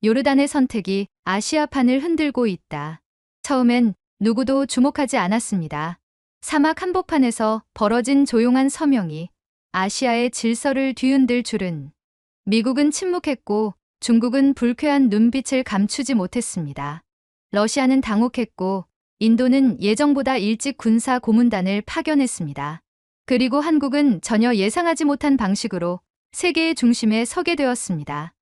요르단의 선택이 아시아판을 흔들고 있다. 처음엔 누구도 주목하지 않았습니다. 사막 한복판에서 벌어진 조용한 서명이 아시아의 질서를 뒤흔들 줄은. 미국은 침묵했고 중국은 불쾌한 눈빛을 감추지 못했습니다. 러시아는 당혹했고 인도는 예정보다 일찍 군사 고문단을 파견했습니다. 그리고 한국은 전혀 예상하지 못한 방식으로 세계의 중심에 서게 되었습니다.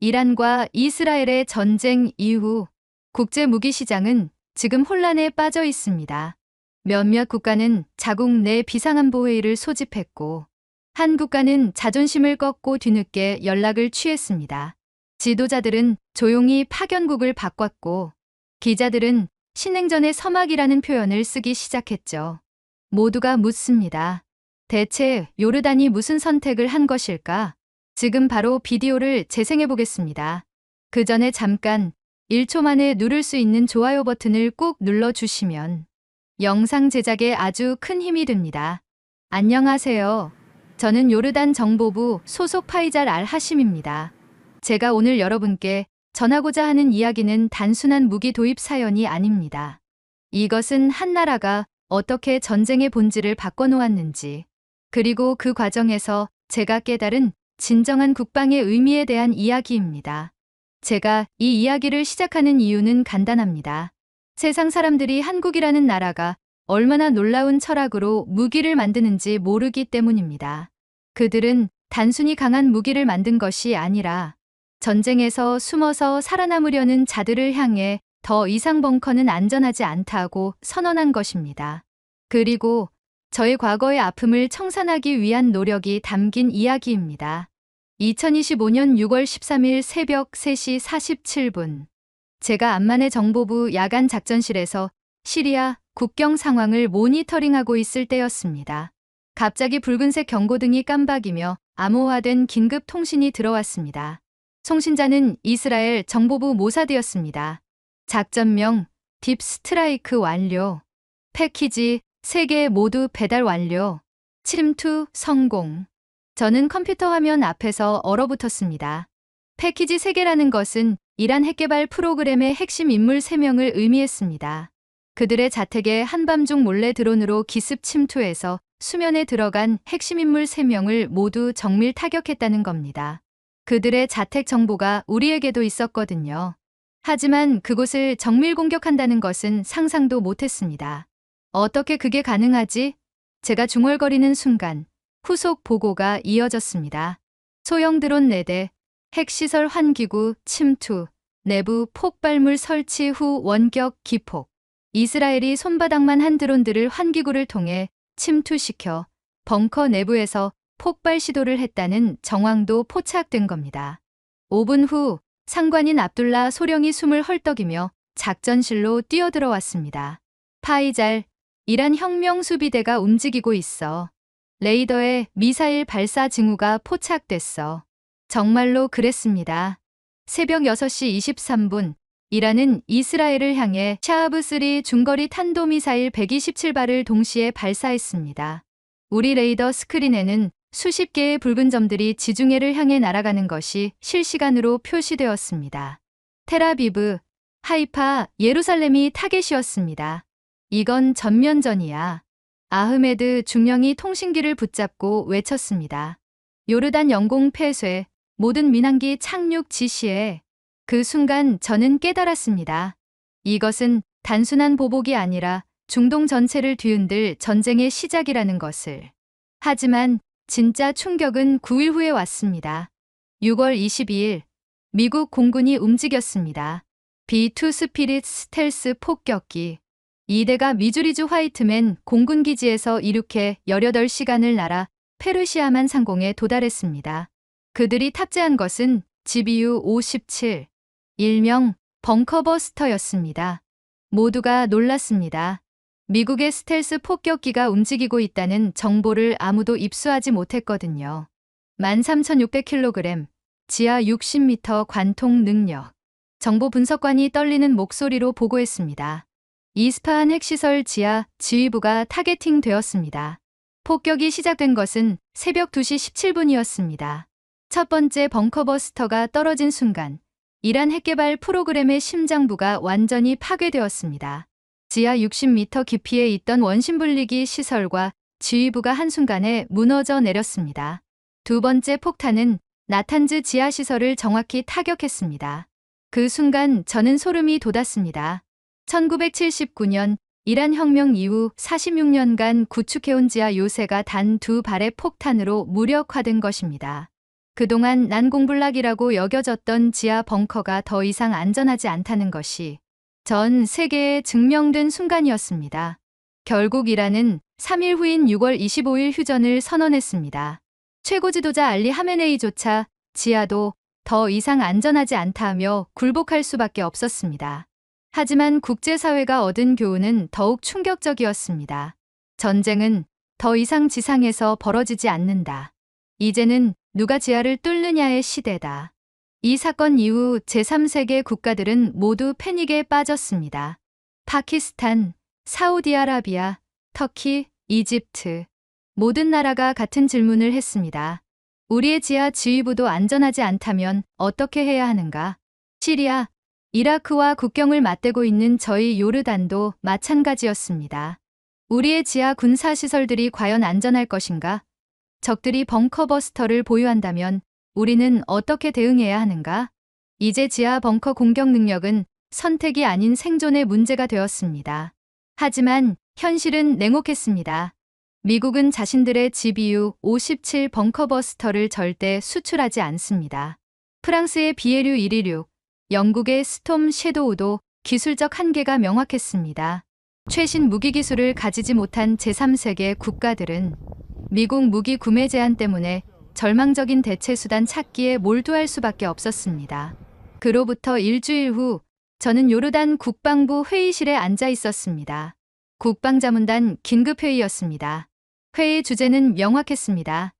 이란과 이스라엘의 전쟁 이후 국제 무기 시장은 지금 혼란에 빠져 있습니다. 몇몇 국가는 자국 내 비상안보 회의를 소집했고 한 국가는 자존심을 꺾고 뒤늦게 연락을 취했습니다. 지도자들은 조용히 파견국을 바꿨고 기자들은 신냉전의 서막이라는 표현을 쓰기 시작했죠. 모두가 묻습니다. 대체 요르단이 무슨 선택을 한 것일까? 지금 바로 비디오를 재생해 보겠습니다. 그 전에 잠깐 1초 만에 누를 수 있는 좋아요 버튼을 꾹 눌러주시면 영상 제작에 아주 큰 힘이 됩니다. 안녕하세요. 저는 요르단 정보부 소속 파이잘 알 하심입니다. 제가 오늘 여러분께 전하고자 하는 이야기는 단순한 무기 도입 사연이 아닙니다. 이것은 한 나라가 어떻게 전쟁의 본질을 바꿔놓았는지, 그리고 그 과정에서 제가 깨달은 진정한 국방의 의미에 대한 이야기입니다. 제가 이 이야기를 시작하는 이유는 간단합니다. 세상 사람들이 한국이라는 나라가 얼마나 놀라운 철학으로 무기를 만드는지 모르기 때문입니다. 그들은 단순히 강한 무기를 만든 것이 아니라 전쟁에서 숨어서 살아남으려는 자들을 향해 더 이상 벙커는 안전하지 않다고 선언한 것입니다. 그리고 저의 과거의 아픔을 청산하기 위한 노력이 담긴 이야기입니다. 2025년 6월 13일 새벽 3시 47분. 제가 암만의 정보부 야간 작전실에서 시리아 국경 상황을 모니터링하고 있을 때였습니다. 갑자기 붉은색 경고등이 깜박이며 암호화된 긴급 통신이 들어왔습니다. 송신자는 이스라엘 정보부 모사드였습니다. 작전명 딥 스트라이크 완료. 패키지 3개 모두 배달 완료. 침투 성공. 저는 컴퓨터 화면 앞에서 얼어붙었습니다. 패키지 3개라는 것은 이란 핵개발 프로그램의 핵심 인물 3명을 의미했습니다. 그들의 자택에 한밤중 몰래 드론으로 기습 침투해서 수면에 들어간 핵심 인물 3명을 모두 정밀 타격했다는 겁니다. 그들의 자택 정보가 우리에게도 있었거든요. 하지만 그곳을 정밀 공격한다는 것은 상상도 못했습니다. 어떻게 그게 가능하지? 제가 중얼거리는 순간 후속 보고가 이어졌습니다. 소형 드론 4대, 핵시설 환기구 침투, 내부 폭발물 설치 후 원격 기폭. 이스라엘이 손바닥만 한 드론들을 환기구를 통해 침투시켜 벙커 내부에서 폭발 시도를 했다는 정황도 포착된 겁니다. 5분 후 상관인 압둘라 소령이 숨을 헐떡이며 작전실로 뛰어들어왔습니다. 파이잘, 이란 혁명 수비대가 움직이고 있어. 레이더에 미사일 발사 징후가 포착됐어. 정말로 그랬습니다. 새벽 6시 23분, 이란은 이스라엘을 향해 샤하브3 중거리 탄도미사일 127발을 동시에 발사했습니다. 우리 레이더 스크린에는 수십 개의 붉은 점들이 지중해를 향해 날아가는 것이 실시간으로 표시되었습니다. 텔아비브, 하이파, 예루살렘이 타겟이었습니다. 이건 전면전이야. 아흐메드 중령이 통신기를 붙잡고 외쳤습니다. 요르단 영공 폐쇄, 모든 민항기 착륙 지시해. 그 순간 저는 깨달았습니다. 이것은 단순한 보복이 아니라 중동 전체를 뒤흔들 전쟁의 시작이라는 것을. 하지만 진짜 충격은 9일 후에 왔습니다. 6월 22일, 미국 공군이 움직였습니다. B2 스피릿 스텔스 폭격기. 2대가 미주리주 화이트맨 공군기지에서 이륙해 18시간을 날아 페르시아만 상공에 도달했습니다. 그들이 탑재한 것은 GBU-57, 일명 벙커버스터였습니다. 모두가 놀랐습니다. 미국의 스텔스 폭격기가 움직이고 있다는 정보를 아무도 입수하지 못했거든요. 13,600kg, 지하 60m 관통 능력. 정보 분석관이 떨리는 목소리로 보고했습니다. 이스파한 핵시설 지하 지휘부가 타겟팅 되었습니다. 폭격이 시작된 것은 새벽 2시 17분이었습니다. 첫 번째 벙커버스터가 떨어진 순간 이란 핵개발 프로그램의 심장부가 완전히 파괴되었습니다. 지하 60m 깊이에 있던 원심분리기 시설과 지휘부가 한순간에 무너져 내렸습니다. 두 번째 폭탄은 나탄즈 지하시설을 정확히 타격했습니다. 그 순간 저는 소름이 돋았습니다. 1979년 이란 혁명 이후 46년간 구축해온 지하 요새가 단 두 발의 폭탄으로 무력화된 것입니다. 그동안 난공불락이라고 여겨졌던 지하 벙커가 더 이상 안전하지 않다는 것이 전 세계에 증명된 순간이었습니다. 결국 이란은 3일 후인 6월 25일 휴전을 선언했습니다. 최고 지도자 알리 하메네이조차 지하도 더 이상 안전하지 않다며 굴복할 수밖에 없었습니다. 하지만 국제사회가 얻은 교훈은 더욱 충격적이었습니다. 전쟁은 더 이상 지상에서 벌어지지 않는다. 이제는 누가 지하를 뚫느냐의 시대다. 이 사건 이후 제3세계 국가들은 모두 패닉에 빠졌습니다. 파키스탄, 사우디아라비아, 터키, 이집트 모든 나라가 같은 질문을 했습니다. 우리의 지하 지휘부도 안전하지 않다면 어떻게 해야 하는가? 시리아, 이라크와 국경을 맞대고 있는 저희 요르단도 마찬가지였습니다. 우리의 지하 군사시설들이 과연 안전할 것인가? 적들이 벙커버스터를 보유한다면 우리는 어떻게 대응해야 하는가? 이제 지하 벙커 공격 능력은 선택이 아닌 생존의 문제가 되었습니다. 하지만 현실은 냉혹했습니다. 미국은 자신들의 GBU-57 벙커버스터를 절대 수출하지 않습니다. 프랑스의 비에류 126, 영국의 스톰 섀도우도 기술적 한계가 명확했습니다. 최신 무기 기술을 가지지 못한 제3세계 국가들은 미국 무기 구매 제한 때문에 절망적인 대체 수단 찾기에 몰두할 수밖에 없었습니다. 그로부터 일주일 후 저는 요르단 국방부 회의실에 앉아 있었습니다. 국방자문단 긴급회의였습니다. 회의 주제는 명확했습니다.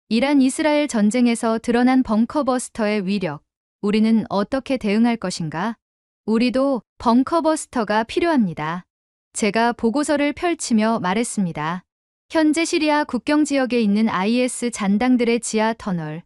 이란 이스라엘 전쟁에서 드러난 벙커버스터의 위력, 우리는 어떻게 대응할 것인가? 우리도 벙커버스터가 필요합니다. 제가 보고서를 펼치며 말했습니다. 현재 시리아 국경 지역에 있는 IS 잔당들의 지하 터널,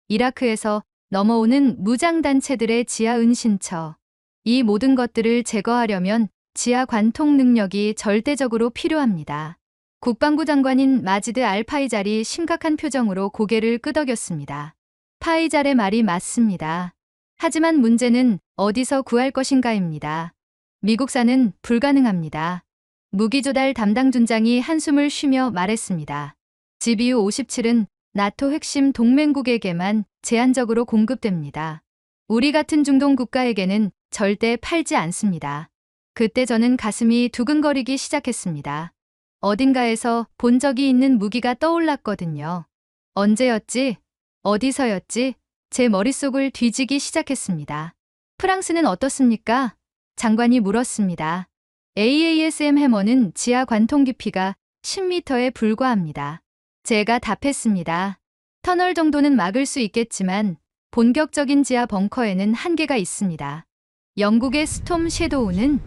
이라크에서 넘어오는 무장단체들의 지하 은신처, 이 모든 것들을 제거하려면 지하 관통 능력이 절대적으로 필요합니다. 국방부 장관인 마지드 알파이잘이 심각한 표정으로 고개를 끄덕였습니다. 파이잘의 말이 맞습니다. 하지만 문제는 어디서 구할 것인가입니다. 미국산은 불가능합니다. 무기조달 담당 준장이 한숨을 쉬며 말했습니다. GBU-57은 나토 핵심 동맹국에게만 제한적으로 공급됩니다. 우리 같은 중동 국가에게는 절대 팔지 않습니다. 그때 저는 가슴이 두근거리기 시작했습니다. 어딘가에서 본 적이 있는 무기가 떠올랐거든요. 언제였지? 어디서였지? 제 머릿속을 뒤지기 시작했습니다. 프랑스는 어떻습니까? 장관이 물었습니다. AASM 해머는 지하 관통 깊이가 10m에 불과합니다. 제가 답했습니다. 터널 정도는 막을 수 있겠지만 본격적인 지하 벙커에는 한계가 있습니다. 영국의 스톰 섀도우는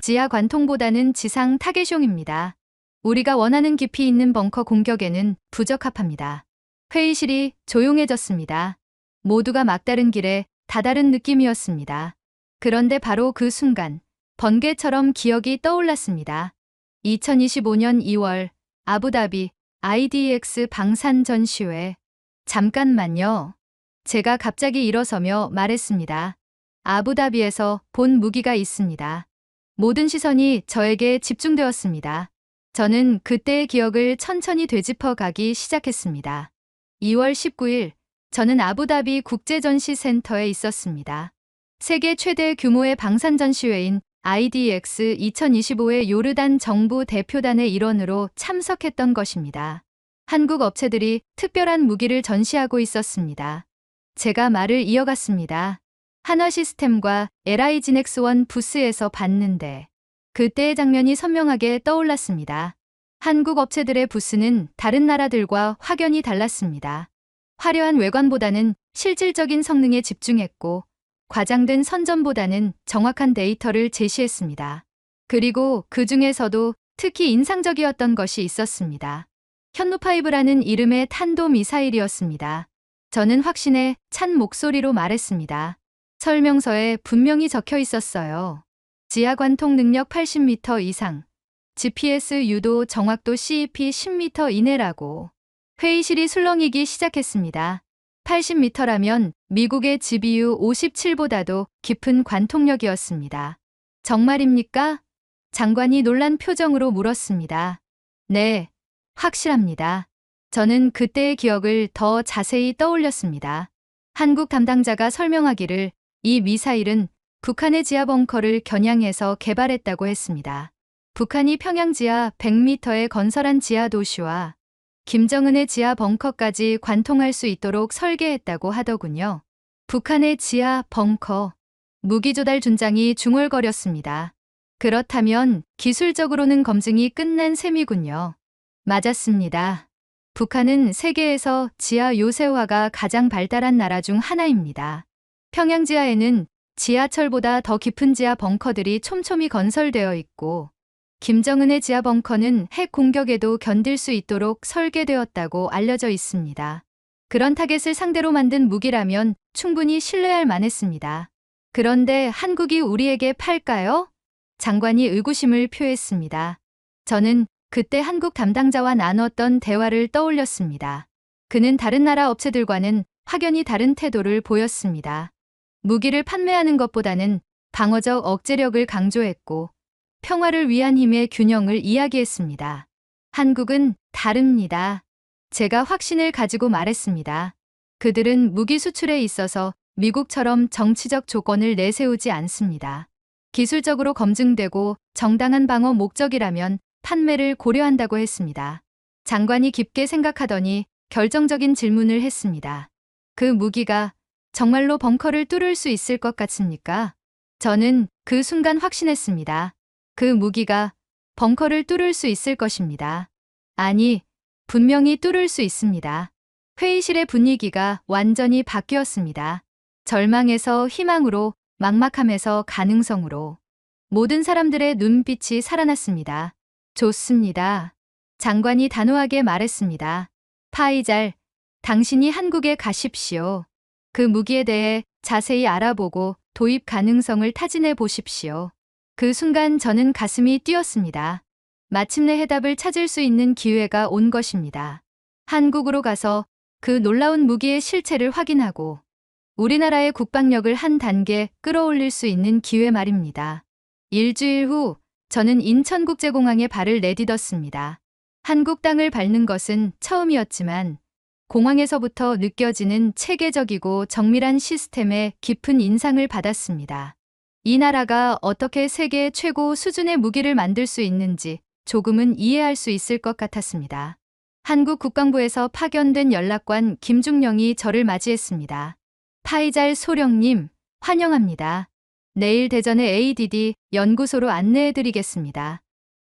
지하 관통보다는 지상 타겟용입니다. 우리가 원하는 깊이 있는 벙커 공격에는 부적합합니다. 회의실이 조용해졌습니다. 모두가 막다른 길에 다다른 느낌이었습니다. 그런데 바로 그 순간 번개처럼 기억이 떠올랐습니다. 2025년 2월 아부다비 IDX 방산 전시회. 잠깐만요. 제가 갑자기 일어서며 말했습니다. 아부다비에서 본 무기가 있습니다. 모든 시선이 저에게 집중되었습니다. 저는 그때의 기억을 천천히 되짚어 가기 시작했습니다. 2월 19일 저는 아부다비 국제전시센터에 있었습니다. 세계 최대 규모의 방산 전시회인 IDX 2025의 요르단 정부 대표단의 일원으로 참석했던 것입니다. 한국 업체들이 특별한 무기를 전시하고 있었습니다. 제가 말을 이어갔습니다. 한화시스템과 LI지넥스원 부스에서 봤는데 그때의 장면이 선명하게 떠올랐습니다. 한국 업체들의 부스는 다른 나라들과 확연히 달랐습니다. 화려한 외관보다는 실질적인 성능에 집중했고 과장된 선전보다는 정확한 데이터를 제시했습니다. 그리고 그 중에서도 특히 인상적이었던 것이 있었습니다. 현무5라는 이름의 탄도미사일이었습니다. 저는 확신에 찬 목소리로 말했습니다. 설명서에 분명히 적혀 있었어요. 지하 관통 능력 80m 이상, GPS 유도 정확도 CEP 10m 이내라고. 회의실이 술렁이기 시작했습니다. 80m라면 미국의 GBU 57보다도 깊은 관통력이었습니다. 정말입니까? 장관이 놀란 표정으로 물었습니다. 네, 확실합니다. 저는 그때의 기억을 더 자세히 떠올렸습니다. 한국 담당자가 설명하기를 이 미사일은 북한의 지하 벙커를 겨냥해서 개발했다고 했습니다. 북한이 평양 지하 100m에 건설한 지하 도시와 김정은의 지하 벙커까지 관통할 수 있도록 설계했다고 하더군요. 북한의 지하 벙커. 무기 조달 준장이 중얼거렸습니다. 그렇다면 기술적으로는 검증이 끝난 셈이군요. 맞았습니다. 북한은 세계에서 지하 요새화가 가장 발달한 나라 중 하나입니다. 평양 지하에는 지하철보다 더 깊은 지하 벙커들이 촘촘히 건설되어 있고, 김정은의 지하 벙커는 핵 공격에도 견딜 수 있도록 설계되었다고 알려져 있습니다. 그런 타겟을 상대로 만든 무기라면 충분히 신뢰할 만했습니다. 그런데 한국이 우리에게 팔까요? 장관이 의구심을 표했습니다. 저는 그때 한국 담당자와 나눴던 대화를 떠올렸습니다. 그는 다른 나라 업체들과는 확연히 다른 태도를 보였습니다. 무기를 판매하는 것보다는 방어적 억제력을 강조했고, 평화를 위한 힘의 균형을 이야기했습니다. 한국은 다릅니다. 제가 확신을 가지고 말했습니다. 그들은 무기 수출에 있어서 미국처럼 정치적 조건을 내세우지 않습니다. 기술적으로 검증되고 정당한 방어 목적이라면 판매를 고려한다고 했습니다. 장관이 깊게 생각하더니 결정적인 질문을 했습니다. 그 무기가 정말로 벙커를 뚫을 수 있을 것 같습니까? 저는 그 순간 확신했습니다. 그 무기가 벙커를 뚫을 수 있을 것입니다. 아니, 분명히 뚫을 수 있습니다. 회의실의 분위기가 완전히 바뀌었습니다. 절망에서 희망으로, 막막함에서 가능성으로. 모든 사람들의 눈빛이 살아났습니다. 좋습니다. 장관이 단호하게 말했습니다. 파이잘, 당신이 한국에 가십시오. 그 무기에 대해 자세히 알아보고 도입 가능성을 타진해 보십시오. 그 순간 저는 가슴이 뛰었습니다. 마침내 해답을 찾을 수 있는 기회가 온 것입니다. 한국으로 가서 그 놀라운 무기의 실체를 확인하고 우리나라의 국방력을 한 단계 끌어올릴 수 있는 기회 말입니다. 일주일 후 저는 인천국제공항에 발을 내딛었습니다. 한국 땅을 밟는 것은 처음이었지만 공항에서부터 느껴지는 체계적이고 정밀한 시스템에 깊은 인상을 받았습니다. 이 나라가 어떻게 세계 최고 수준의 무기를 만들 수 있는지 조금은 이해할 수 있을 것 같았습니다. 한국 국방부에서 파견된 연락관 김중령이 저를 맞이했습니다. 파이잘 소령님, 환영합니다. 내일 대전의 ADD 연구소로 안내해드리겠습니다.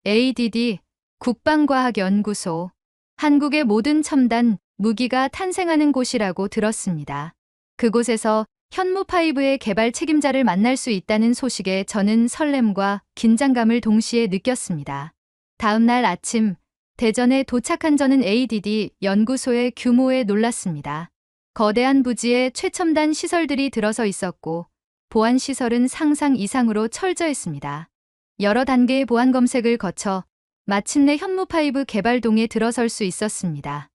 ADD, 국방과학연구소. 한국의 모든 첨단 무기가 탄생하는 곳이라고 들었습니다. 그곳에서 현무5의 개발 책임자를 만날 수 있다는 소식에 저는 설렘과 긴장감을 동시에 느꼈습니다. 다음 날 아침, 대전에 도착한 저는 ADD 연구소의 규모에 놀랐습니다. 거대한 부지에 최첨단 시설들이 들어서 있었고, 보안 시설은 상상 이상으로 철저했습니다. 여러 단계의 보안 검색을 거쳐 마침내 현무5 개발동에 들어설 수 있었습니다.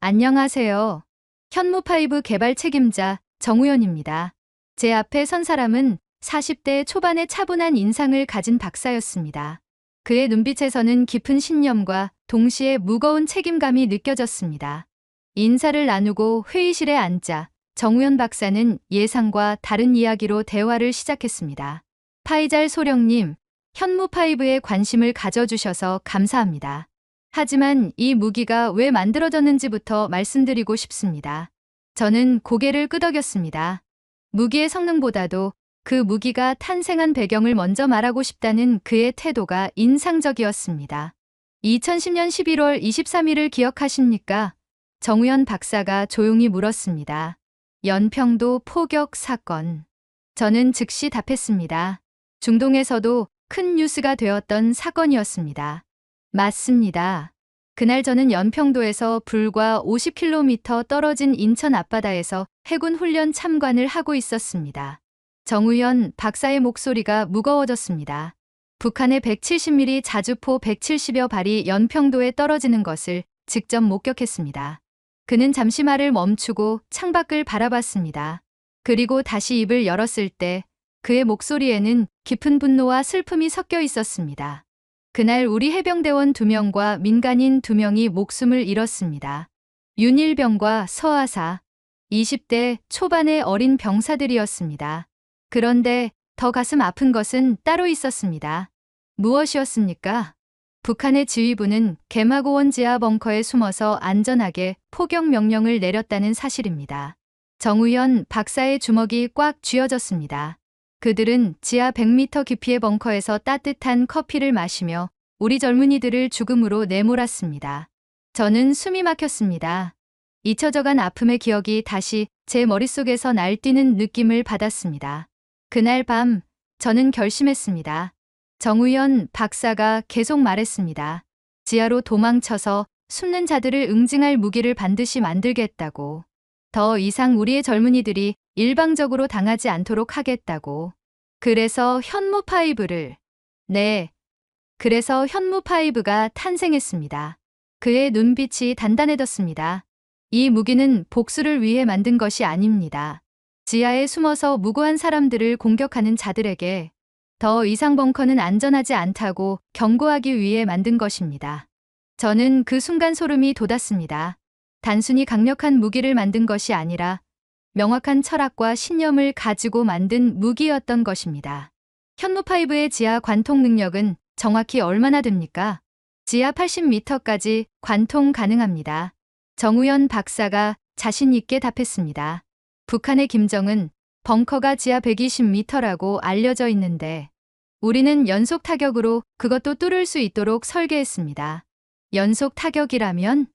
안녕하세요. 현무5 개발 책임자 정우현입니다. 제 앞에 선 사람은 40대 초반의 차분한 인상을 가진 박사였습니다. 그의 눈빛에서는 깊은 신념과 동시에 무거운 책임감이 느껴졌습니다. 인사를 나누고 회의실에 앉자 정우현 박사는 예상과 다른 이야기로 대화를 시작했습니다. 파이잘 소령님, 현무5에 관심을 가져주셔서 감사합니다. 하지만 이 무기가 왜 만들어졌는지부터 말씀드리고 싶습니다. 저는 고개를 끄덕였습니다. 무기의 성능보다도 그 무기가 탄생한 배경을 먼저 말하고 싶다는 그의 태도가 인상적이었습니다. 2010년 11월 23일을 기억하십니까? 정우현 박사가 조용히 물었습니다. 연평도 포격 사건. 저는 즉시 답했습니다. 중동에서도 큰 뉴스가 되었던 사건이었습니다. 맞습니다. 그날 저는 연평도에서 불과 50km 떨어진 인천 앞바다에서 해군 훈련 참관을 하고 있었습니다. 정우현 박사의 목소리가 무거워졌습니다. 북한의 170mm 자주포 170여 발이 연평도에 떨어지는 것을 직접 목격했습니다. 그는 잠시 말을 멈추고 창밖을 바라봤습니다. 그리고 다시 입을 열었을 때 그의 목소리에는 깊은 분노와 슬픔이 섞여 있었습니다. 그날 우리 해병대원 2명과 민간인 2명이 목숨을 잃었습니다. 윤일병과 서아사, 20대 초반의 어린 병사들이었습니다. 그런데 더 가슴 아픈 것은 따로 있었습니다. 무엇이었습니까? 북한의 지휘부는 개마고원 지하 벙커에 숨어서 안전하게 포격 명령을 내렸다는 사실입니다. 정우현 박사의 주먹이 꽉 쥐어졌습니다. 그들은 지하 100m 깊이의 벙커에서 따뜻한 커피를 마시며 우리 젊은이들을 죽음으로 내몰았습니다. 저는 숨이 막혔습니다. 잊혀져간 아픔의 기억이 다시 제 머릿속에서 날뛰는 느낌을 받았습니다. 그날 밤 저는 결심했습니다. 정우현 박사가 계속 말했습니다. 지하로 도망쳐서 숨는 자들을 응징할 무기를 반드시 만들겠다고. 더 이상 우리의 젊은이들이 일방적으로 당하지 않도록 하겠다고. 그래서 현무5를. 네. 그래서 현무5가 탄생했습니다. 그의 눈빛이 단단해졌습니다. 이 무기는 복수를 위해 만든 것이 아닙니다. 지하에 숨어서 무고한 사람들을 공격하는 자들에게 더 이상 벙커는 안전하지 않다고 경고하기 위해 만든 것입니다. 저는 그 순간 소름이 돋았습니다. 단순히 강력한 무기를 만든 것이 아니라 명확한 철학과 신념을 가지고 만든 무기였던 것입니다. 현무5의 지하 관통 능력은 정확히 얼마나 됩니까? 지하 80m까지 관통 가능합니다. 정우현 박사가 자신 있게 답했습니다. 북한의 김정은 벙커가 지하 120m라고 알려져 있는데 우리는 연속 타격으로 그것도 뚫을 수 있도록 설계했습니다. 연속 타격이라면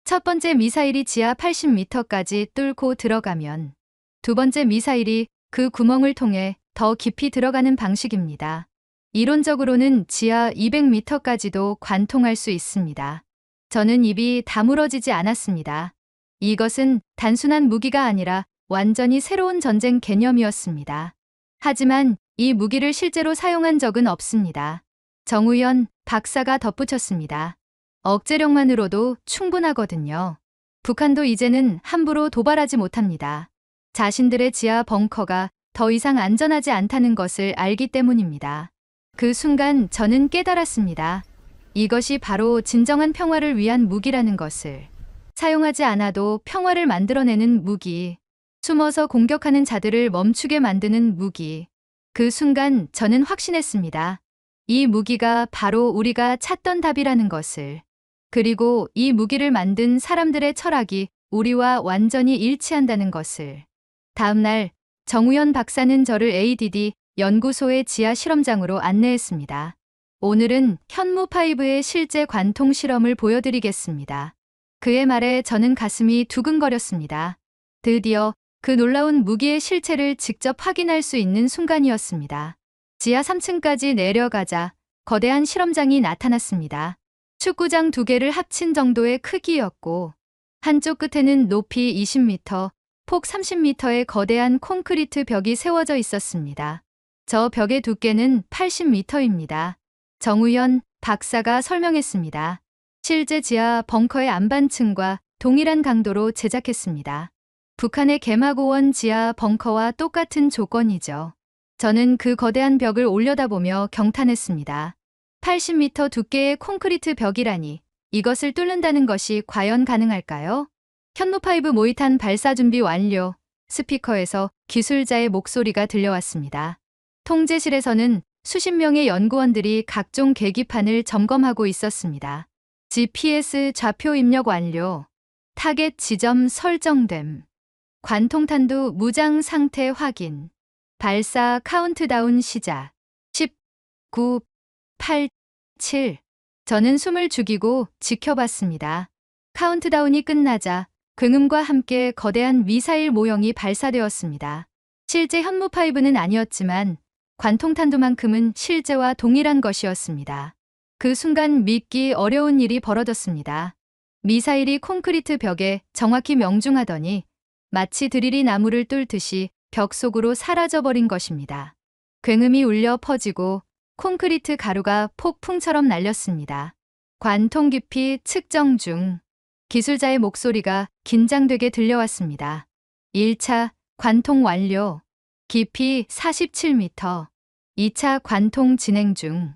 첫 번째 미사일이 지하 80m까지 뚫고 들어가면 두 번째 미사일이 그 구멍을 통해 더 깊이 들어가는 방식입니다. 이론적으로는 지하 200m까지도 관통할 수 있습니다. 저는 입이 다물어지지 않았습니다. 이것은 단순한 무기가 아니라 완전히 새로운 전쟁 개념이었습니다. 하지만 이 무기를 실제로 사용한 적은 없습니다. 정우현 박사가 덧붙였습니다. 억제력만으로도 충분하거든요. 북한도 이제는 함부로 도발하지 못합니다. 자신들의 지하 벙커가 더 이상 안전하지 않다는 것을 알기 때문입니다. 그 순간 저는 깨달았습니다. 이것이 바로 진정한 평화를 위한 무기라는 것을. 사용하지 않아도 평화를 만들어내는 무기. 숨어서 공격하는 자들을 멈추게 만드는 무기. 그 순간 저는 확신했습니다. 이 무기가 바로 우리가 찾던 답이라는 것을. 그리고 이 무기를 만든 사람들의 철학이 우리와 완전히 일치한다는 것을. 다음 날 정우현 박사는 저를 ADD 연구소의 지하 실험장으로 안내했습니다. 오늘은 현무5의 실제 관통 실험을 보여드리겠습니다. 그의 말에 저는 가슴이 두근거렸습니다. 드디어 그 놀라운 무기의 실체를 직접 확인할 수 있는 순간이었습니다. 지하 3층까지 내려가자 거대한 실험장이 나타났습니다. 축구장 2개를 합친 정도의 크기였고 한쪽 끝에는 높이 20m, 폭 30m의 거대한 콘크리트 벽이 세워져 있었습니다. 저 벽의 두께는 80m입니다. 정우현 박사가 설명했습니다. 실제 지하 벙커의 안반층과 동일한 강도로 제작했습니다. 북한의 개마고원 지하 벙커와 똑같은 조건이죠. 저는 그 거대한 벽을 올려다보며 경탄했습니다. 80m 두께의 콘크리트 벽이라니 이것을 뚫는다는 것이 과연 가능할까요? 현무5 모의탄 발사 준비 완료. 스피커에서 기술자의 목소리가 들려왔습니다. 통제실에서는 수십 명의 연구원들이 각종 계기판을 점검하고 있었습니다. GPS 좌표 입력 완료. 타겟 지점 설정됨. 관통탄두 무장 상태 확인. 발사 카운트다운 시작. 10, 9, 8, 7. 저는 숨을 죽이고 지켜봤습니다. 카운트다운이 끝나자 굉음과 함께 거대한 미사일 모형이 발사되었습니다. 실제 현무5는 아니었지만 관통탄두만큼은 실제와 동일한 것이었습니다. 그 순간 믿기 어려운 일이 벌어졌습니다. 미사일이 콘크리트 벽에 정확히 명중하더니 마치 드릴이 나무를 뚫듯이 벽 속으로 사라져버린 것입니다. 굉음이 울려 퍼지고 콘크리트 가루가 폭풍처럼 날렸습니다. 관통 깊이 측정 중. 기술자의 목소리가 긴장되게 들려왔습니다. 1차 관통 완료. 깊이 47m. 2차 관통 진행 중.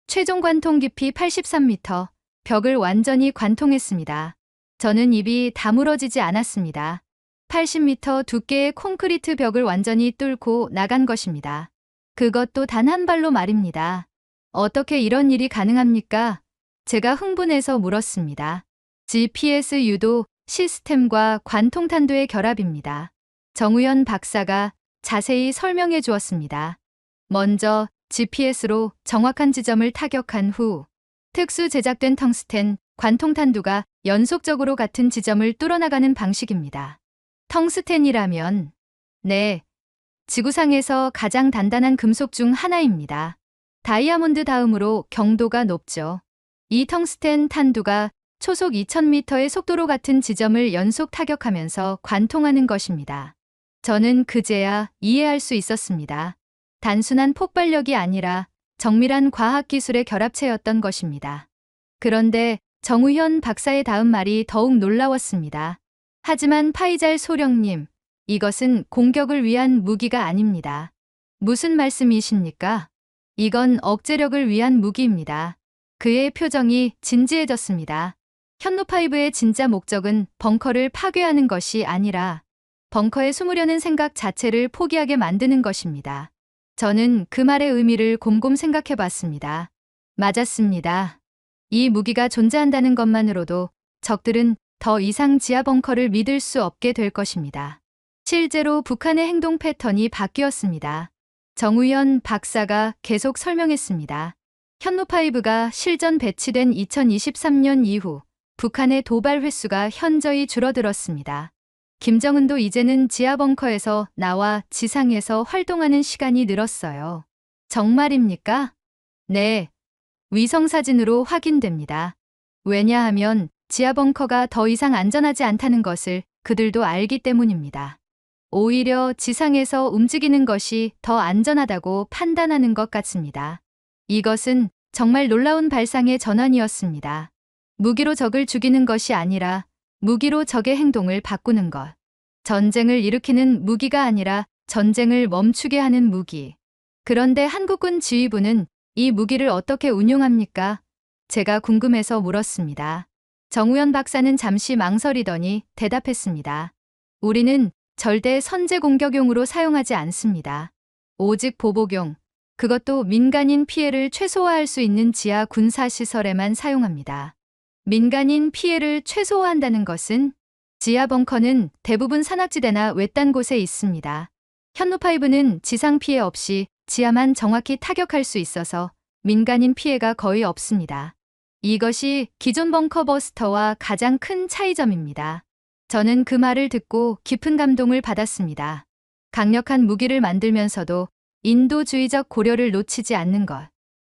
최종 관통 깊이 83m. 벽을 완전히 관통했습니다. 저는 입이 다물어지지 않았습니다. 80m 두께의 콘크리트 벽을 완전히 뚫고 나간 것입니다. 그것도 단 한 발로 말입니다. 어떻게 이런 일이 가능합니까? 제가 흥분해서 물었습니다. GPS 유도 시스템과 관통탄도의 결합입니다. 정우현 박사가 자세히 설명해 주었습니다. 먼저 GPS로 정확한 지점을 타격한 후 특수 제작된 텅스텐 관통탄두가 연속적으로 같은 지점을 뚫어나가는 방식입니다. 텅스텐이라면 네, 지구상에서 가장 단단한 금속 중 하나입니다. 다이아몬드 다음으로 경도가 높죠. 이 텅스텐 탄두가 초속 2000m의 속도로 같은 지점을 연속 타격하면서 관통하는 것입니다. 저는 그제야 이해할 수 있었습니다. 단순한 폭발력이 아니라 정밀한 과학기술의 결합체였던 것입니다. 그런데 정우현 박사의 다음 말이 더욱 놀라웠습니다. 하지만 파이잘 소령님, 이것은 공격을 위한 무기가 아닙니다. 무슨 말씀이십니까? 이건 억제력을 위한 무기입니다. 그의 표정이 진지해졌습니다. 현노5의 진짜 목적은 벙커를 파괴하는 것이 아니라 벙커에 숨으려는 생각 자체를 포기하게 만드는 것입니다. 저는 그 말의 의미를 곰곰 생각해 봤습니다. 맞았습니다. 이 무기가 존재한다는 것만으로도 적들은 더 이상 지하 벙커를 믿을 수 없게 될 것입니다. 실제로 북한의 행동 패턴이 바뀌었습니다. 정우현 박사가 계속 설명했습니다. 현노5가 실전 배치된 2023년 이후 북한의 도발 횟수가 현저히 줄어들었습니다. 김정은도 이제는 지하 벙커에서 나와 지상에서 활동하는 시간이 늘었어요. 정말입니까? 네. 위성사진으로 확인됩니다. 왜냐하면 지하 벙커가 더 이상 안전하지 않다는 것을 그들도 알기 때문입니다. 오히려 지상에서 움직이는 것이 더 안전하다고 판단하는 것 같습니다. 이것은 정말 놀라운 발상의 전환이었습니다. 무기로 적을 죽이는 것이 아니라 무기로 적의 행동을 바꾸는 것. 전쟁을 일으키는 무기가 아니라 전쟁을 멈추게 하는 무기. 그런데 한국군 지휘부는 이 무기를 어떻게 운용합니까? 제가 궁금해서 물었습니다. 정우현 박사는 잠시 망설이더니 대답했습니다. 우리는 절대 선제 공격용으로 사용하지 않습니다. 오직 보복용, 그것도 민간인 피해를 최소화할 수 있는 지하 군사시설에만 사용합니다. 민간인 피해를 최소화한다는 것은 지하 벙커는 대부분 산악지대나 외딴 곳에 있습니다. 현노5는 지상 피해 없이 지하만 정확히 타격할 수 있어서 민간인 피해가 거의 없습니다. 이것이 기존 벙커 버스터와 가장 큰 차이점입니다. 저는 그 말을 듣고 깊은 감동을 받았습니다. 강력한 무기를 만들면서도 인도주의적 고려를 놓치지 않는 것.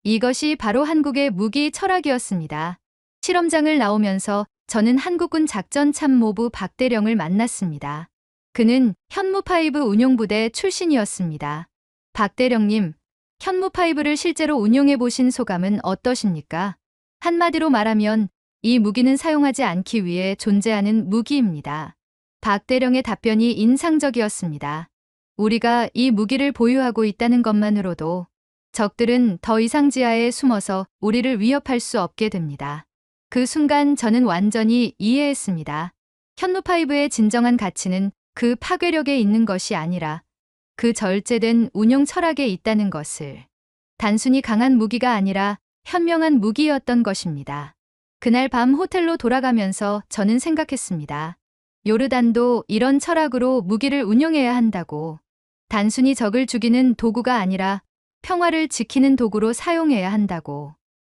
이것이 바로 한국의 무기 철학이었습니다. 실험장을 나오면서 저는 한국군 작전참모부 박대령을 만났습니다. 그는 현무5 운용부대 출신이었습니다. 박대령님, 현무5를 실제로 운용해 보신 소감은 어떠십니까? 한마디로 말하면 이 무기는 사용하지 않기 위해 존재하는 무기입니다. 박대령의 답변이 인상적이었습니다. 우리가 이 무기를 보유하고 있다는 것만으로도 적들은 더 이상 지하에 숨어서 우리를 위협할 수 없게 됩니다. 그 순간 저는 완전히 이해했습니다. 현무5의 진정한 가치는 그 파괴력에 있는 것이 아니라 그 절제된 운용 철학에 있다는 것을. 단순히 강한 무기가 아니라 현명한 무기였던 것입니다. 그날 밤 호텔로 돌아가면서 저는 생각했습니다. 요르단도 이런 철학으로 무기를 운용해야 한다고. 단순히 적을 죽이는 도구가 아니라 평화를 지키는 도구로 사용해야 한다고.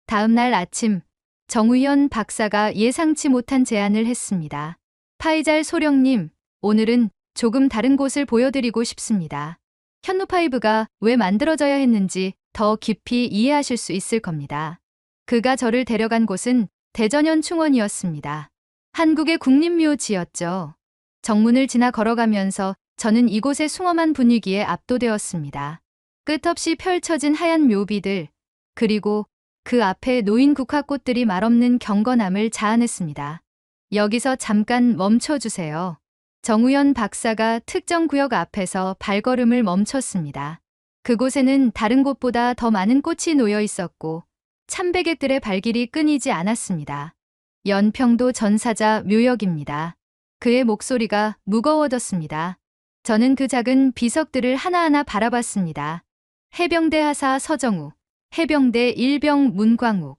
다음 날 아침 정우현 박사가 예상치 못한 제안을 했습니다. 파이잘 소령님, 오늘은 조금 다른 곳을 보여드리고 싶습니다. 현노5가 왜 만들어져야 했는지 더 깊이 이해하실 수 있을 겁니다. 그가 저를 데려간 곳은 대전현 충원이었습니다. 한국의 국립묘지였죠. 정문을 지나 걸어가면서 저는 이곳의 숭엄한 분위기에 압도되었습니다. 끝없이 펼쳐진 하얀 묘비들, 그리고 그 앞에 놓인 국화꽃들이 말없는 경건함을 자아냈습니다. 여기서 잠깐 멈춰주세요. 정우현 박사가 특정 구역 앞에서 발걸음을 멈췄습니다. 그곳에는 다른 곳보다 더 많은 꽃이 놓여 있었고 참배객들의 발길이 끊이지 않았습니다. 연평도 전사자 묘역입니다. 그의 목소리가 무거워졌습니다. 저는 그 작은 비석들을 하나하나 바라봤습니다. 해병대 하사 서정우, 해병대 일병 문광욱,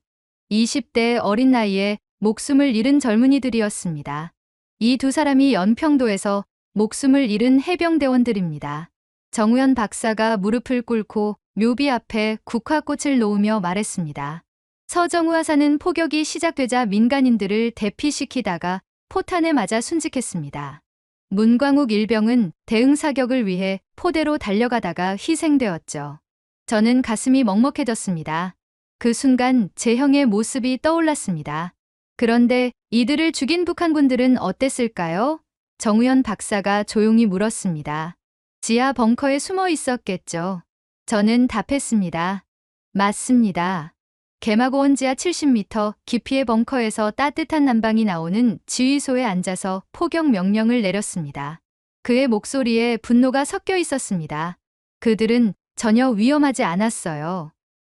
20대 어린 나이에 목숨을 잃은 젊은이들이었습니다. 이 두 사람이 연평도에서 목숨을 잃은 해병대원들입니다. 정우현 박사가 무릎을 꿇고 묘비 앞에 국화꽃을 놓으며 말했습니다. 서정우 하사는 포격이 시작되자 민간인들을 대피시키다가 포탄에 맞아 순직했습니다. 문광욱 일병은 대응 사격을 위해 포대로 달려가다가 희생되었죠. 저는 가슴이 먹먹해졌습니다. 그 순간 제 형의 모습이 떠올랐습니다. 그런데 이들을 죽인 북한군들은 어땠을까요? 정우현 박사가 조용히 물었습니다. 지하 벙커에 숨어 있었겠죠. 저는 답했습니다. 맞습니다. 개마고원 지하 70m 깊이의 벙커에서 따뜻한 난방이 나오는 지휘소에 앉아서 포격 명령을 내렸습니다. 그의 목소리에 분노가 섞여 있었습니다. 그들은 전혀 위험하지 않았어요.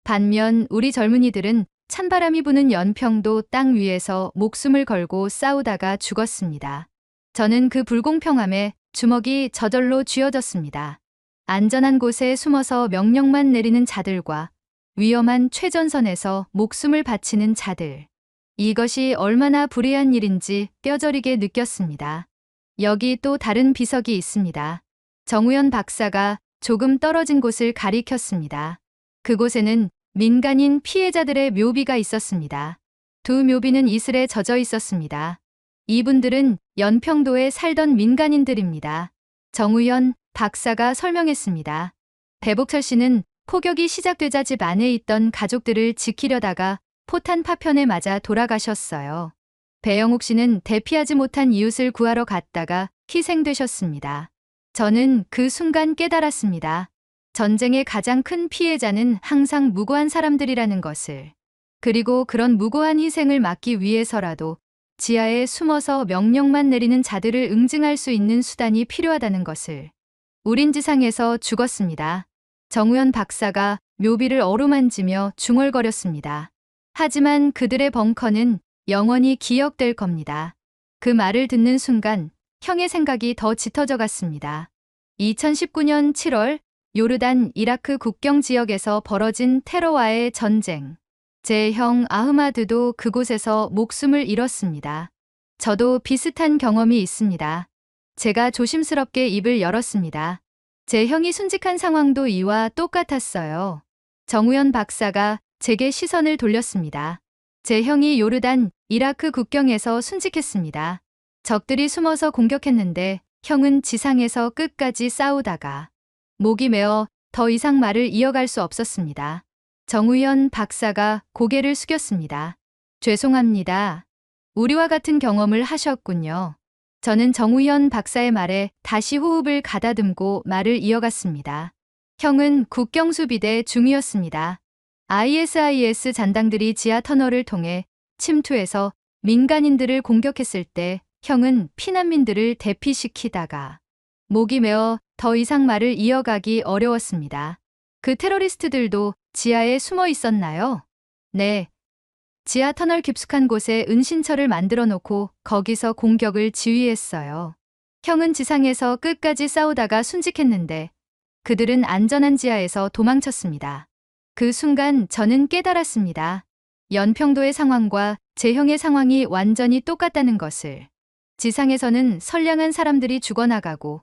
반면 우리 젊은이들은 찬바람이 부는 연평도 땅 위에서 목숨을 걸고 싸우다가 죽었습니다. 저는 그 불공평함에 주먹이 저절로 쥐어졌습니다. 안전한 곳에 숨어서 명령만 내리는 자들과 위험한 최전선에서 목숨을 바치는 자들. 이것이 얼마나 불의한 일인지 뼈저리게 느꼈습니다. 여기 또 다른 비석이 있습니다. 정우현 박사가 조금 떨어진 곳을 가리켰습니다. 그곳에는 민간인 피해자들의 묘비가 있었습니다. 두 묘비는 이슬에 젖어 있었습니다. 이분들은 연평도에 살던 민간인들입니다. 정우현 박사가 설명했습니다. 배복철 씨는 포격이 시작되자 집 안에 있던 가족들을 지키려다가 포탄 파편에 맞아 돌아가셨어요. 배영욱 씨는 대피하지 못한 이웃을 구하러 갔다가 희생되셨습니다. 저는 그 순간 깨달았습니다. 전쟁의 가장 큰 피해자는 항상 무고한 사람들이라는 것을. 그리고 그런 무고한 희생을 막기 위해서라도 지하에 숨어서 명령만 내리는 자들을 응징할 수 있는 수단이 필요하다는 것을. 우린 지상에서 죽었습니다. 정우현 박사가 묘비를 어루만지며 중얼거렸습니다. 하지만 그들의 벙커는 영원히 기억될 겁니다. 그 말을 듣는 순간 형의 생각이 더 짙어져 갔습니다. 2019년 7월 요르단 이라크 국경 지역에서 벌어진 테러와의 전쟁. 제 형 아흐마드도 그곳에서 목숨을 잃었습니다. 저도 비슷한 경험이 있습니다. 제가 조심스럽게 입을 열었습니다. 제 형이 순직한 상황도 이와 똑같았어요. 정우현 박사가 제게 시선을 돌렸습니다. 제 형이 요르단, 이라크 국경에서 순직했습니다. 적들이 숨어서 공격했는데 형은 지상에서 끝까지 싸우다가 목이 메어 더 이상 말을 이어갈 수 없었습니다. 정우현 박사가 고개를 숙였습니다. 죄송합니다. 우리와 같은 경험을 하셨군요. 저는 정우현 박사의 말에 다시 호흡을 가다듬고 말을 이어갔습니다. 형은 국경수비대 중위였습니다. ISIS 잔당들이 지하 터널을 통해 침투해서 민간인들을 공격했을 때 형은 피난민들을 대피시키다가 목이 메어 더 이상 말을 이어가기 어려웠습니다. 그 테러리스트들도 지하에 숨어 있었나요? 네. 지하 터널 깊숙한 곳에 은신처를 만들어 놓고 거기서 공격을 지휘했어요. 형은 지상에서 끝까지 싸우다가 순직했는데 그들은 안전한 지하에서 도망쳤습니다. 그 순간 저는 깨달았습니다. 연평도의 상황과 제 형의 상황이 완전히 똑같다는 것을. 지상에서는 선량한 사람들이 죽어나가고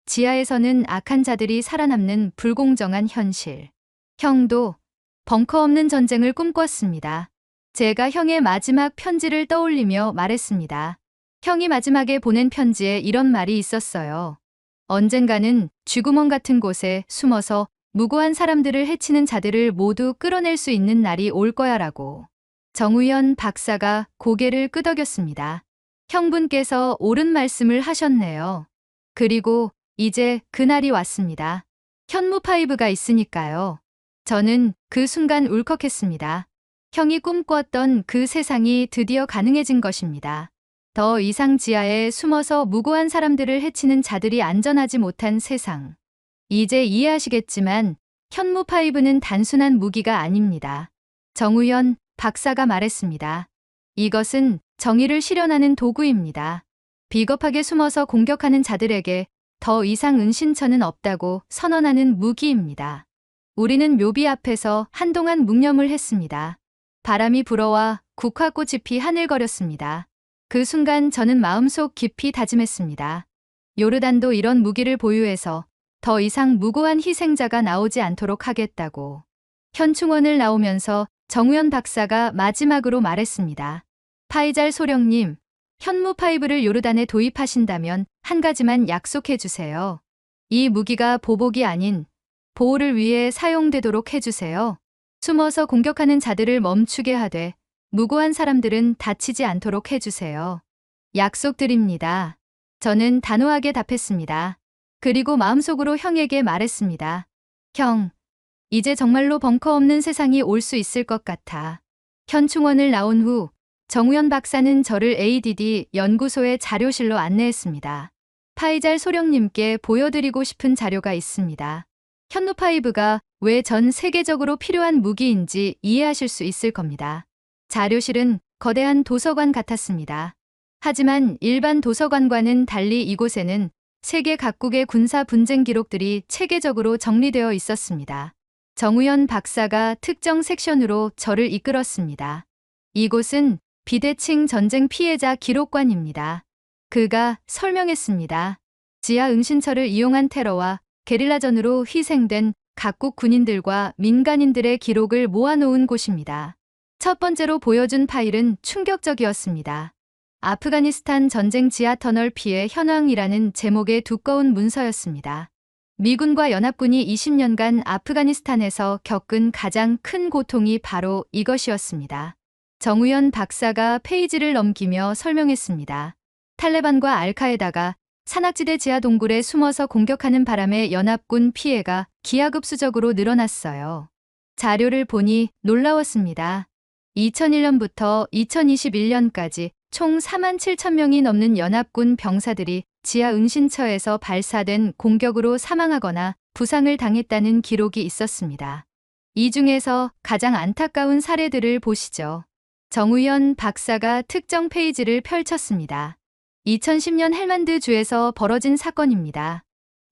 지하에서는 악한 자들이 살아남는 불공정한 현실. 형도 벙커 없는 전쟁을 꿈꿨습니다. 제가 형의 마지막 편지를 떠올리며 말했습니다. 형이 마지막에 보낸 편지에 이런 말이 있었어요. 언젠가는 쥐구멍 같은 곳에 숨어서 무고한 사람들을 해치는 자들을 모두 끌어낼 수 있는 날이 올 거야라고. 정우현 박사가 고개를 끄덕였습니다. 형분께서 옳은 말씀을 하셨네요. 그리고 이제 그날이 왔습니다. 현무5가 있으니까요. 저는 그 순간 울컥했습니다. 형이 꿈꾸었던 그 세상이 드디어 가능해진 것입니다. 더 이상 지하에 숨어서 무고한 사람들을 해치는 자들이 안전하지 못한 세상. 이제 이해하시겠지만 현무5는 단순한 무기가 아닙니다. 정우현 박사가 말했습니다. 이것은 정의를 실현하는 도구입니다. 비겁하게 숨어서 공격하는 자들에게 더 이상 은신처는 없다고 선언하는 무기입니다. 우리는 묘비 앞에서 한동안 묵념을 했습니다. 바람이 불어와 국화꽃잎이 하늘거렸습니다. 그 순간 저는 마음속 깊이 다짐했습니다. 요르단도 이런 무기를 보유해서 더 이상 무고한 희생자가 나오지 않도록 하겠다고. 현충원을 나오면서 정우현 박사가 마지막으로 말했습니다. 파이잘 소령님, 현무5를 요르단에 도입하신다면 한 가지만 약속해 주세요. 이 무기가 보복이 아닌 보호를 위해 사용되도록 해주세요. 숨어서 공격하는 자들을 멈추게 하되 무고한 사람들은 다치지 않도록 해주세요. 약속드립니다. 저는 단호하게 답했습니다. 그리고 마음속으로 형에게 말했습니다. 형, 이제 정말로 벙커 없는 세상이 올 수 있을 것 같아. 현충원을 나온 후 정우현 박사는 저를 ADD 연구소의 자료실로 안내했습니다. 파이잘 소령님께 보여드리고 싶은 자료가 있습니다. 현무5가 왜 전 세계적으로 필요한 무기인지 이해하실 수 있을 겁니다. 자료실은 거대한 도서관 같았습니다. 하지만 일반 도서관과는 달리 이곳에는 세계 각국의 군사 분쟁 기록들이 체계적으로 정리되어 있었습니다. 정우현 박사가 특정 섹션으로 저를 이끌었습니다. 이곳은 비대칭 전쟁 피해자 기록관입니다. 그가 설명했습니다. 지하 은신처를 이용한 테러와 게릴라전으로 희생된 각국 군인들과 민간인들의 기록을 모아놓은 곳입니다. 첫 번째로 보여준 파일은 충격적이었습니다. 아프가니스탄 전쟁 지하 터널 피해 현황이라는 제목의 두꺼운 문서였습니다. 미군과 연합군이 20년간 아프가니스탄에서 겪은 가장 큰 고통이 바로 이것이었습니다. 정우현 박사가 페이지를 넘기며 설명했습니다. 탈레반과 알카에다가 산악지대 지하 동굴에 숨어서 공격하는 바람에 연합군 피해가 기하급수적으로 늘어났어요. 자료를 보니 놀라웠습니다. 2001년부터 2021년까지 총 47,000명이 넘는 연합군 병사들이 지하 은신처에서 발사된 공격으로 사망하거나 부상을 당했다는 기록이 있었습니다. 이 중에서 가장 안타까운 사례들을 보시죠. 정우현 박사가 특정 페이지를 펼쳤습니다. 2010년 헬만드 주에서 벌어진 사건입니다.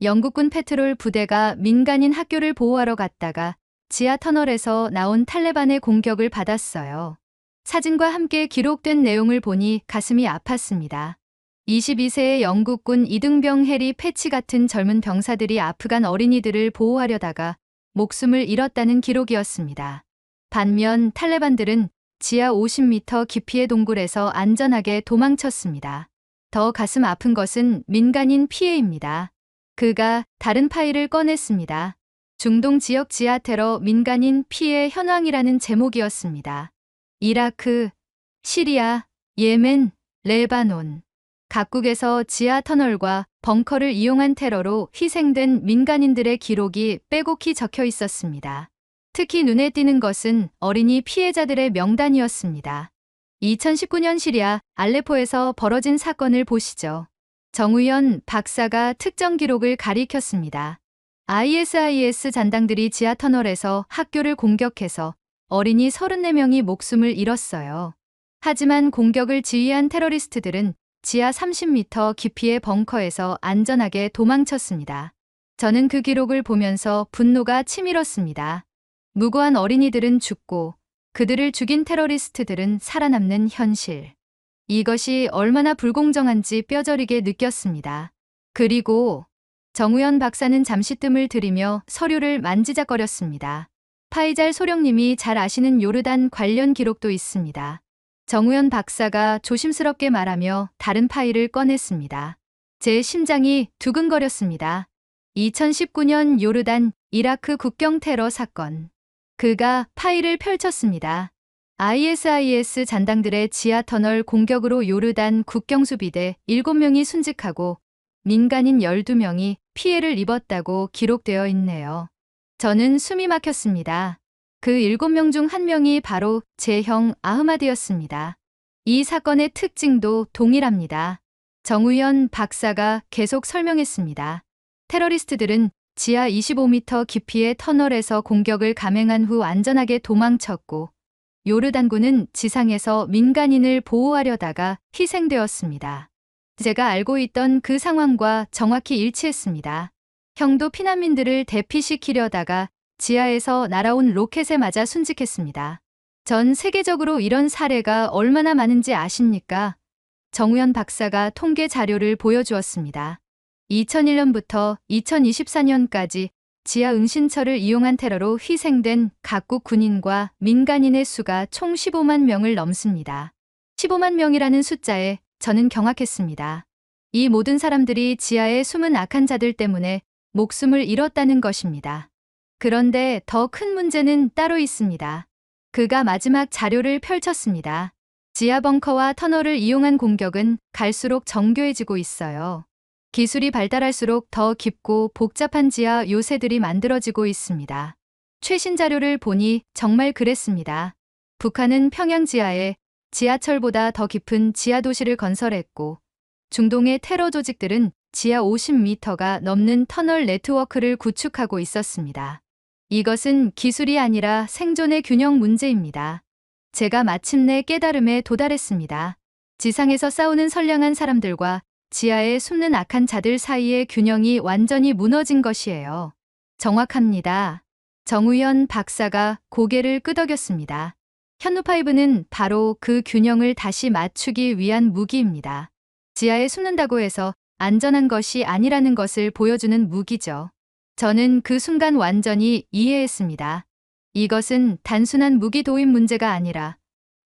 영국군 페트롤 부대가 민간인 학교를 보호하러 갔다가 지하 터널에서 나온 탈레반의 공격을 받았어요. 사진과 함께 기록된 내용을 보니 가슴이 아팠습니다. 22세의 영국군 이등병 해리 패치 같은 젊은 병사들이 아프간 어린이들을 보호하려다가 목숨을 잃었다는 기록이었습니다. 반면 탈레반들은 지하 50m 깊이의 동굴에서 안전하게 도망쳤습니다. 더 가슴 아픈 것은 민간인 피해입니다. 그가 다른 파일을 꺼냈습니다. 중동 지역 지하 테러 민간인 피해 현황이라는 제목이었습니다. 이라크, 시리아, 예멘, 레바논. 각국에서 지하 터널과 벙커를 이용한 테러로 희생된 민간인들의 기록이 빼곡히 적혀 있었습니다. 특히 눈에 띄는 것은 어린이 피해자들의 명단이었습니다. 2019년 시리아 알레포에서 벌어진 사건을 보시죠. 정우현 박사가 특정 기록을 가리켰습니다. ISIS 잔당들이 지하 터널에서 학교를 공격해서 어린이 34명이 목숨을 잃었어요. 하지만 공격을 지휘한 테러리스트들은 지하 30m 깊이의 벙커에서 안전하게 도망쳤습니다. 저는 그 기록을 보면서 분노가 치밀었습니다. 무고한 어린이들은 죽고 그들을 죽인 테러리스트들은 살아남는 현실. 이것이 얼마나 불공정한지 뼈저리게 느꼈습니다. 그리고 정우현 박사는 잠시 뜸을 들이며 서류를 만지작거렸습니다. 파이잘 소령님이 잘 아시는 요르단 관련 기록도 있습니다. 정우현 박사가 조심스럽게 말하며 다른 파일을 꺼냈습니다. 제 심장이 두근거렸습니다. 2019년 요르단 이라크 국경 테러 사건. 그가 파일을 펼쳤습니다. ISIS 잔당들의 지하 터널 공격으로 요르단 국경수비대 7명이 순직하고 민간인 12명이 피해를 입었다고 기록되어 있네요. 저는 숨이 막혔습니다. 그 7명 중 1명이 바로 제 형 아흐마드였습니다. 이 사건의 특징도 동일합니다. 정우현 박사가 계속 설명했습니다. 테러리스트들은 지하 25m 깊이의 터널에서 공격을 감행한 후 안전하게 도망쳤고, 요르단군은 지상에서 민간인을 보호하려다가 희생되었습니다. 제가 알고 있던 그 상황과 정확히 일치했습니다. 형도 피난민들을 대피시키려다가 지하에서 날아온 로켓에 맞아 순직했습니다. 전 세계적으로 이런 사례가 얼마나 많은지 아십니까? 정우현 박사가 통계 자료를 보여주었습니다. 2001년부터 2024년까지 지하 응신처를 이용한 테러로 희생된 각국 군인과 민간인의 수가 총 15만 명을 넘습니다. 15만 명이라는 숫자에 저는 경악했습니다. 이 모든 사람들이 지하의 숨은 악한 자들 때문에 목숨을 잃었다는 것입니다. 그런데 더 큰 문제는 따로 있습니다. 그가 마지막 자료를 펼쳤습니다. 지하 벙커와 터널을 이용한 공격은 갈수록 정교해지고 있어요. 기술이 발달할수록 더 깊고 복잡한 지하 요새들이 만들어지고 있습니다. 최신 자료를 보니 정말 그랬습니다. 북한은 평양 지하에 지하철보다 더 깊은 지하 도시를 건설했고, 중동의 테러 조직들은 지하 50m가 넘는 터널 네트워크를 구축하고 있었습니다. 이것은 기술이 아니라 생존의 균형 문제입니다. 제가 마침내 깨달음에 도달했습니다. 지상에서 싸우는 선량한 사람들과 지하에 숨는 악한 자들 사이의 균형이 완전히 무너진 것이에요. 정확합니다. 정우현 박사가 고개를 끄덕였습니다. 현무5는 바로 그 균형을 다시 맞추기 위한 무기입니다. 지하에 숨는다고 해서 안전한 것이 아니라는 것을 보여주는 무기죠. 저는 그 순간 완전히 이해했습니다. 이것은 단순한 무기 도입 문제가 아니라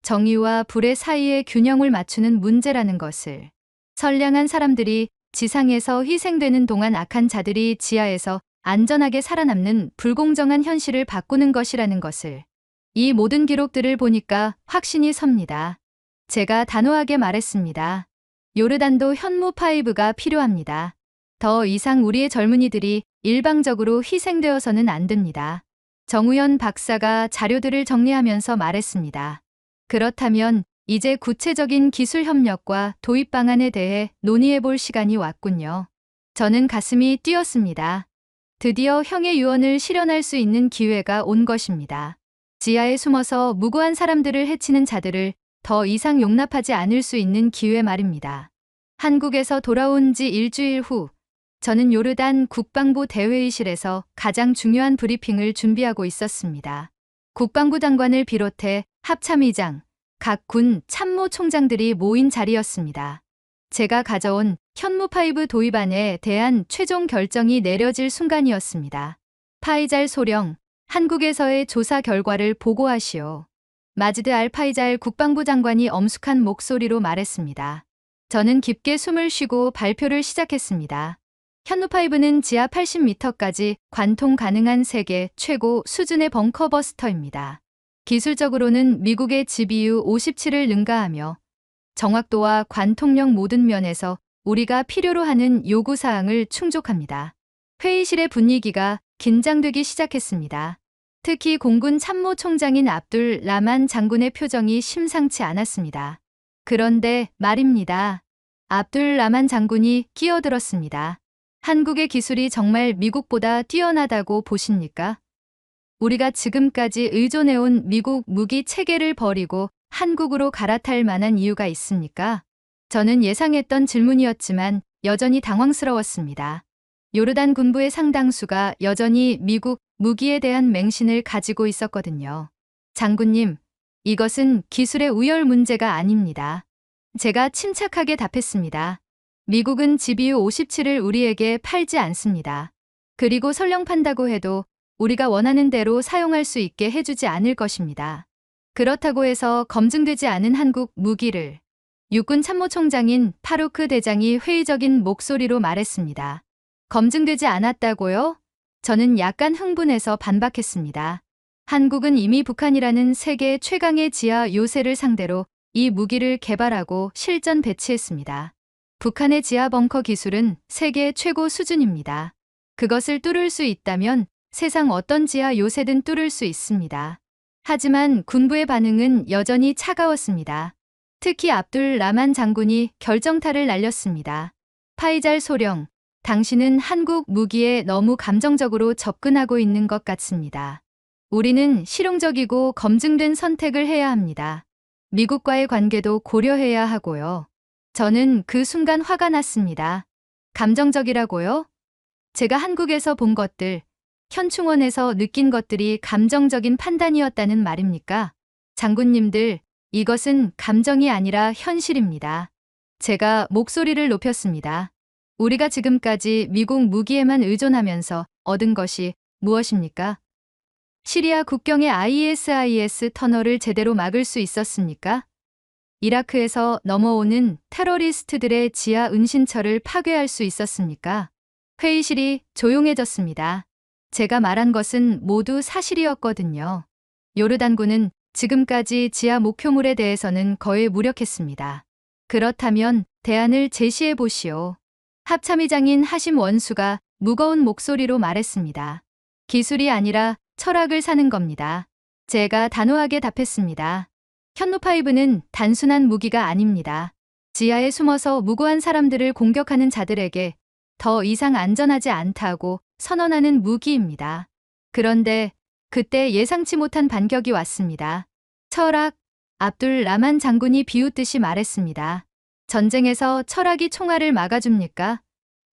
정의와 불의 사이의 균형을 맞추는 문제라는 것을. 선량한 사람들이 지상에서 희생되는 동안 악한 자들이 지하에서 안전하게 살아남는 불공정한 현실을 바꾸는 것이라는 것을. 이 모든 기록들을 보니까 확신이 섭니다. 제가 단호하게 말했습니다. 요르단도 현무5가 필요합니다. 더 이상 우리의 젊은이들이 일방적으로 희생되어서는 안 됩니다. 정우현 박사가 자료들을 정리하면서 말했습니다. 그렇다면 이제 구체적인 기술 협력과 도입 방안에 대해 논의해 볼 시간이 왔군요. 저는 가슴이 뛰었습니다. 드디어 형의 유언을 실현할 수 있는 기회가 온 것입니다. 지하에 숨어서 무고한 사람들을 해치는 자들을 더 이상 용납하지 않을 수 있는 기회 말입니다. 한국에서 돌아온 지 일주일 후, 저는 요르단 국방부 대회의실에서 가장 중요한 브리핑을 준비하고 있었습니다. 국방부 장관을 비롯해 합참의장, 각 군 참모총장들이 모인 자리였습니다. 제가 가져온 현무5 도입안에 대한 최종 결정이 내려질 순간이었습니다. 파이잘 소령, 한국에서의 조사 결과를 보고하시오. 마지드 알 파이잘 국방부 장관이 엄숙한 목소리로 말했습니다. 저는 깊게 숨을 쉬고 발표를 시작했습니다. 현무5는 지하 80m까지 관통 가능한 세계 최고 수준의 벙커버스터입니다. 기술적으로는 미국의 GBU-57을 능가하며 정확도와 관통력 모든 면에서 우리가 필요로 하는 요구사항을 충족합니다. 회의실의 분위기가 긴장되기 시작했습니다. 특히 공군 참모총장인 압둘 라만 장군의 표정이 심상치 않았습니다. 그런데 말입니다. 압둘 라만 장군이 끼어들었습니다. 한국의 기술이 정말 미국보다 뛰어나다고 보십니까? 우리가 지금까지 의존해온 미국 무기 체계를 버리고 한국으로 갈아탈 만한 이유가 있습니까? 저는 예상했던 질문이었지만 여전히 당황스러웠습니다. 요르단 군부의 상당수가 여전히 미국 무기에 대한 맹신을 가지고 있었거든요. 장군님, 이것은 기술의 우열 문제가 아닙니다. 제가 침착하게 답했습니다. 미국은 GBU-57을 우리에게 팔지 않습니다. 그리고 설령 판다고 해도 우리가 원하는 대로 사용할 수 있게 해주지 않을 것입니다. 그렇다고 해서 검증되지 않은 한국 무기를. 육군 참모총장인 파루크 대장이 회의적인 목소리로 말했습니다. 검증되지 않았다고요? 저는 약간 흥분해서 반박했습니다. 한국은 이미 북한이라는 세계 최강의 지하 요새를 상대로 이 무기를 개발하고 실전 배치했습니다. 북한의 지하 벙커 기술은 세계 최고 수준입니다. 그것을 뚫을 수 있다면 세상 어떤 지하 요새든 뚫을 수 있습니다. 하지만 군부의 반응은 여전히 차가웠습니다. 특히 압둘 라만 장군이 결정타를 날렸습니다. 파이잘 소령, 당신은 한국 무기에 너무 감정적으로 접근하고 있는 것 같습니다. 우리는 실용적이고 검증된 선택을 해야 합니다. 미국과의 관계도 고려해야 하고요. 저는 그 순간 화가 났습니다. 감정적이라고요? 제가 한국에서 본 것들, 현충원에서 느낀 것들이 감정적인 판단이었다는 말입니까? 장군님들, 이것은 감정이 아니라 현실입니다. 제가 목소리를 높였습니다. 우리가 지금까지 미국 무기에만 의존하면서 얻은 것이 무엇입니까? 시리아 국경의 ISIS 터널을 제대로 막을 수 있었습니까? 이라크에서 넘어오는 테러리스트들의 지하 은신처를 파괴할 수 있었습니까? 회의실이 조용해졌습니다. 제가 말한 것은 모두 사실이었거든요. 요르단군은 지금까지 지하 목표물에 대해서는 거의 무력했습니다. 그렇다면 대안을 제시해 보시오. 합참의장인 하심 원수가 무거운 목소리로 말했습니다. 기술이 아니라 철학을 사는 겁니다. 제가 단호하게 답했습니다. 현무5는 단순한 무기가 아닙니다. 지하에 숨어서 무고한 사람들을 공격하는 자들에게 더 이상 안전하지 않다고 선언하는 무기입니다. 그런데 그때 예상치 못한 반격이 왔습니다. 철학, 압둘 라만 장군이 비웃듯이 말했습니다. 전쟁에서 철학이 총알을 막아줍니까?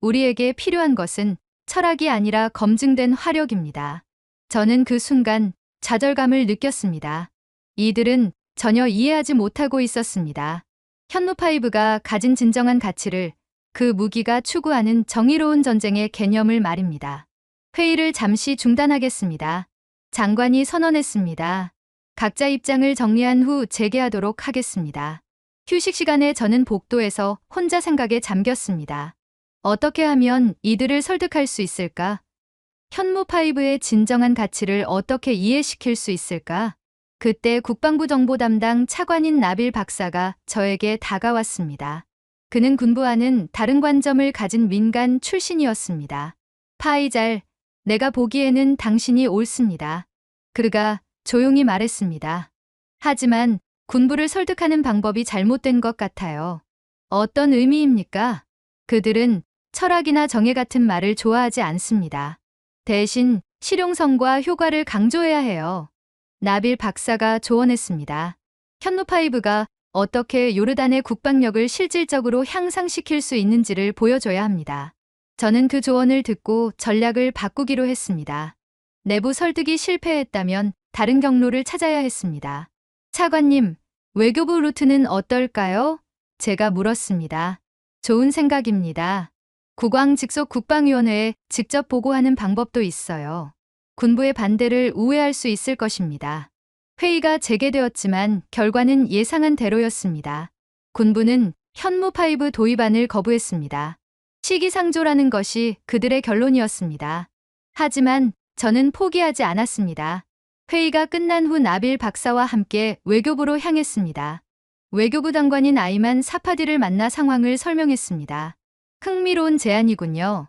우리에게 필요한 것은 철학이 아니라 검증된 화력입니다. 저는 그 순간 좌절감을 느꼈습니다. 이들은 전혀 이해하지 못하고 있었습니다. 현무5가 가진 진정한 가치를 그 무기가 추구하는 정의로운 전쟁의 개념을 말입니다. 회의를 잠시 중단하겠습니다. 장관이 선언했습니다. 각자 입장을 정리한 후 재개하도록 하겠습니다. 휴식 시간에 저는 복도에서 혼자 생각에 잠겼습니다. 어떻게 하면 이들을 설득할 수 있을까? 현무5의 진정한 가치를 어떻게 이해시킬 수 있을까? 그때 국방부 정보 담당 차관인 나빌 박사가 저에게 다가왔습니다. 그는 군부와는 다른 관점을 가진 민간 출신이었습니다. 파이잘, 내가 보기에는 당신이 옳습니다. 그가 조용히 말했습니다. 하지만 군부를 설득하는 방법이 잘못된 것 같아요. 어떤 의미입니까? 그들은 철학이나 정의 같은 말을 좋아하지 않습니다. 대신 실용성과 효과를 강조해야 해요. 나빌 박사가 조언했습니다. 현무5가 어떻게 요르단의 국방력을 실질적으로 향상시킬 수 있는지를 보여줘야 합니다. 저는 그 조언을 듣고 전략을 바꾸기로 했습니다. 내부 설득이 실패했다면 다른 경로를 찾아야 했습니다. 차관님, 외교부 루트는 어떨까요? 제가 물었습니다. 좋은 생각입니다. 국왕 직속 국방위원회에 직접 보고하는 방법도 있어요. 군부의 반대를 우회할 수 있을 것입니다. 회의가 재개되었지만 결과는 예상한 대로였습니다. 군부는 현무5 도입안을 거부했습니다. 시기상조라는 것이 그들의 결론이었습니다. 하지만 저는 포기하지 않았습니다. 회의가 끝난 후 나빌 박사와 함께 외교부로 향했습니다. 외교부 장관인 아이만 사파디를 만나 상황을 설명했습니다. 흥미로운 제안이군요.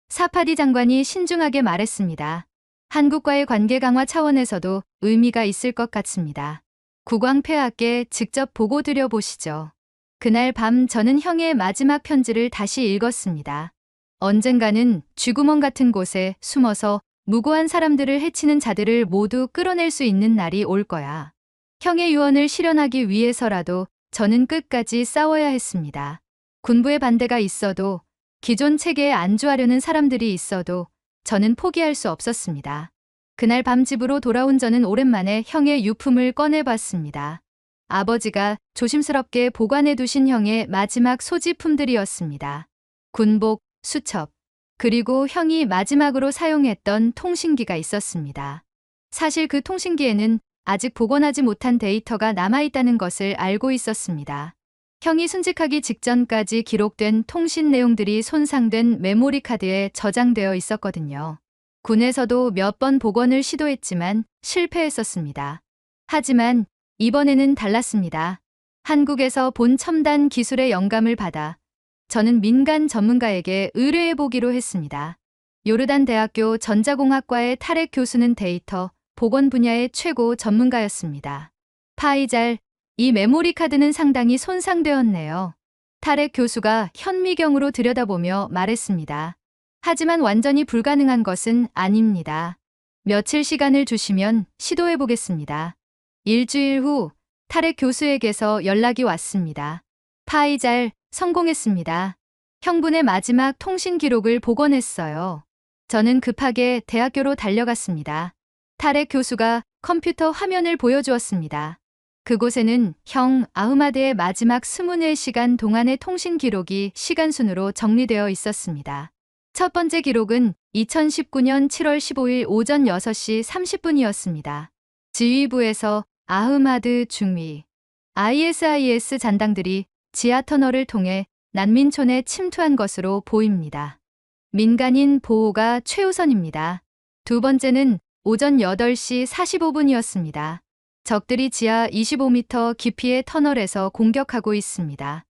사파디 장관이 신중하게 말했습니다. 한국과의 관계 강화 차원에서도 의미가 있을 것 같습니다. 국왕 폐하께 직접 보고 드려보시죠. 그날 밤 저는 형의 마지막 편지를 다시 읽었습니다. 언젠가는 쥐구멍 같은 곳에 숨어서 무고한 사람들을 해치는 자들을 모두 끌어낼 수 있는 날이 올 거야. 형의 유언을 실현하기 위해서라도 저는 끝까지 싸워야 했습니다. 군부의 반대가 있어도 기존 체계에 안주하려는 사람들이 있어도 저는 포기할 수 없었습니다. 그날 밤 집으로 돌아온 저는 오랜만에 형의 유품을 꺼내봤습니다. 아버지가 조심스럽게 보관해 두신 형의 마지막 소지품들이었습니다. 군복, 수첩, 그리고 형이 마지막으로 사용했던 통신기가 있었습니다. 사실 그 통신기에는 아직 복원하지 못한 데이터가 남아있다는 것을 알고 있었습니다. 형이 순직하기 직전까지 기록된 통신 내용들이 손상된 메모리 카드에 저장되어 있었거든요. 군에서도 몇 번 복원을 시도했지만 실패했었습니다. 하지만 이번에는 달랐습니다. 한국에서 본 첨단 기술의 영감을 받아 저는 민간 전문가에게 의뢰해 보기로 했습니다. 요르단 대학교 전자공학과의 타렉 교수는 데이터, 보건 분야의 최고 전문가였습니다. 파이잘, 이 메모리 카드는 상당히 손상되었네요. 타렉 교수가 현미경으로 들여다보며 말했습니다. 하지만 완전히 불가능한 것은 아닙니다. 며칠 시간을 주시면 시도해 보겠습니다. 일주일 후 타렉 교수에게서 연락이 왔습니다. 파이잘, 성공했습니다. 형분의 마지막 통신 기록을 복원했어요. 저는 급하게 대학교로 달려갔습니다. 타렉 교수가 컴퓨터 화면을 보여주었습니다. 그곳에는 형 아흐마드의 마지막 24시간 동안의 통신 기록이 시간순으로 정리되어 있었습니다. 첫 번째 기록은 2019년 7월 15일 오전 6시 30분이었습니다. 지휘부에서 아흐마드 중위, ISIS 잔당들이 지하 터널을 통해 난민촌에 침투한 것으로 보입니다. 민간인 보호가 최우선입니다. 두 번째는 오전 8시 45분이었습니다. 적들이 지하 25m 깊이의 터널에서 공격하고 있습니다.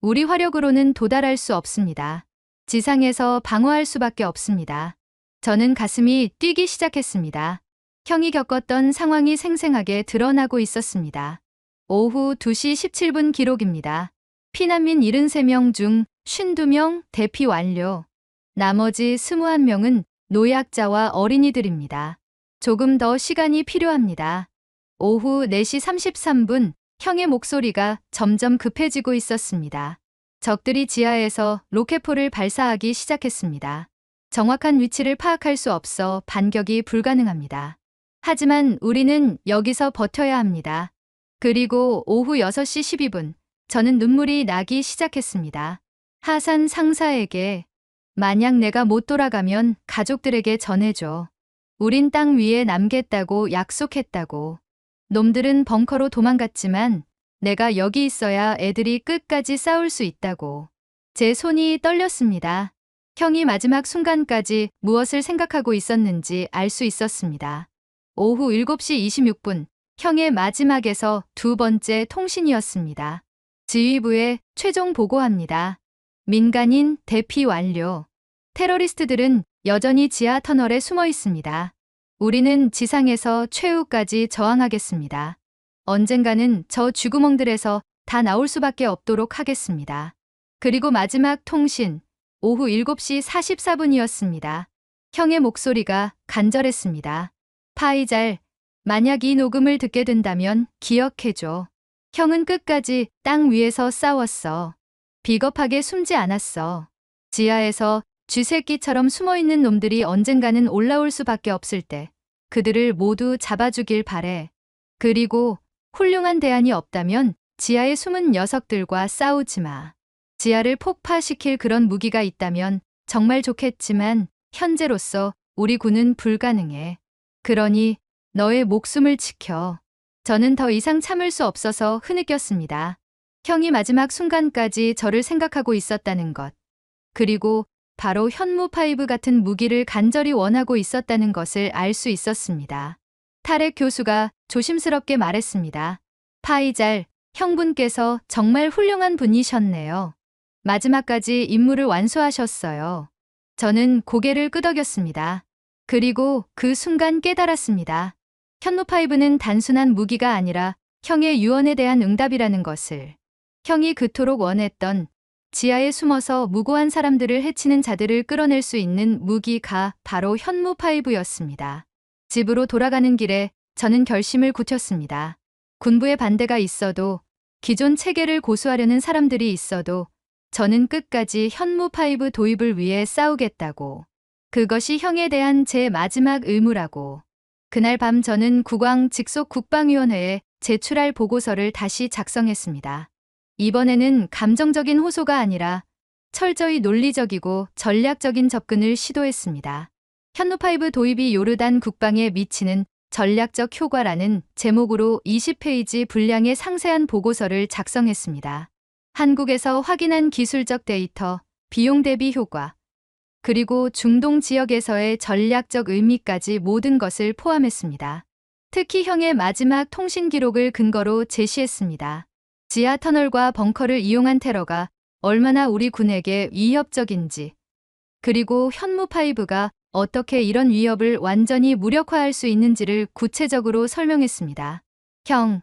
우리 화력으로는 도달할 수 없습니다. 지상에서 방어할 수밖에 없습니다. 저는 가슴이 뛰기 시작했습니다. 형이 겪었던 상황이 생생하게 드러나고 있었습니다. 오후 2시 17분 기록입니다. 피난민 73명 중 52명 대피 완료. 나머지 21명은 노약자와 어린이들입니다. 조금 더 시간이 필요합니다. 오후 4시 33분 형의 목소리가 점점 급해지고 있었습니다. 적들이 지하에서 로켓포를 발사하기 시작했습니다. 정확한 위치를 파악할 수 없어 반격이 불가능합니다. 하지만 우리는 여기서 버텨야 합니다. 그리고 오후 6시 12분 저는 눈물이 나기 시작했습니다. 하산 상사에게 만약 내가 못 돌아가면 가족들에게 전해줘. 우린 땅 위에 남겠다고 약속했다고. 놈들은 벙커로 도망갔지만 내가 여기 있어야 애들이 끝까지 싸울 수 있다고. 제 손이 떨렸습니다. 형이 마지막 순간까지 무엇을 생각하고 있었는지 알 수 있었습니다. 오후 7시 26분 형의 마지막에서 두 번째 통신이었습니다. 지휘부에 최종 보고합니다. 민간인 대피 완료. 테러리스트들은 여전히 지하 터널에 숨어 있습니다. 우리는 지상에서 최후까지 저항하겠습니다. 언젠가는 저 쥐구멍들에서 다 나올 수밖에 없도록 하겠습니다. 그리고 마지막 통신, 오후 7시 44분이었습니다. 형의 목소리가 간절했습니다. 파이잘, 만약 이 녹음을 듣게 된다면 기억해줘. 형은 끝까지 땅 위에서 싸웠어. 비겁하게 숨지 않았어. 지하에서 쥐새끼처럼 숨어있는 놈들이 언젠가는 올라올 수밖에 없을 때 그들을 모두 잡아주길 바래. 그리고 훌륭한 대안이 없다면 지하에 숨은 녀석들과 싸우지 마. 지하를 폭파시킬 그런 무기가 있다면 정말 좋겠지만 현재로서 우리 군은 불가능해. 그러니 너의 목숨을 지켜. 저는 더 이상 참을 수 없어서 흐느꼈습니다. 형이 마지막 순간까지 저를 생각하고 있었다는 것. 그리고 바로 현무5 같은 무기를 간절히 원하고 있었다는 것을 알 수 있었습니다. 타렉 교수가 조심스럽게 말했습니다. 파이잘, 형분께서 정말 훌륭한 분이셨네요. 마지막까지 임무를 완수하셨어요. 저는 고개를 끄덕였습니다. 그리고 그 순간 깨달았습니다. 현무5는 단순한 무기가 아니라 형의 유언에 대한 응답이라는 것을. 형이 그토록 원했던 지하에 숨어서 무고한 사람들을 해치는 자들을 끌어낼 수 있는 무기가 바로 현무5였습니다. 집으로 돌아가는 길에 저는 결심을 굳혔습니다. 군부의 반대가 있어도 기존 체계를 고수하려는 사람들이 있어도 저는 끝까지 현무5 도입을 위해 싸우겠다고. 그것이 형에 대한 제 마지막 의무라고. 그날 밤 저는 국왕 직속 국방위원회에 제출할 보고서를 다시 작성했습니다. 이번에는 감정적인 호소가 아니라 철저히 논리적이고 전략적인 접근을 시도했습니다. 현무5 도입이 요르단 국방에 미치는 전략적 효과라는 제목으로 20페이지 분량의 상세한 보고서를 작성했습니다. 한국에서 확인한 기술적 데이터, 비용 대비 효과, 그리고 중동 지역에서의 전략적 의미까지 모든 것을 포함했습니다. 특히 형의 마지막 통신 기록을 근거로 제시했습니다. 지하 터널과 벙커를 이용한 테러가 얼마나 우리 군에게 위협적인지, 그리고 현무5가 어떻게 이런 위협을 완전히 무력화할 수 있는지를 구체적으로 설명했습니다. 형,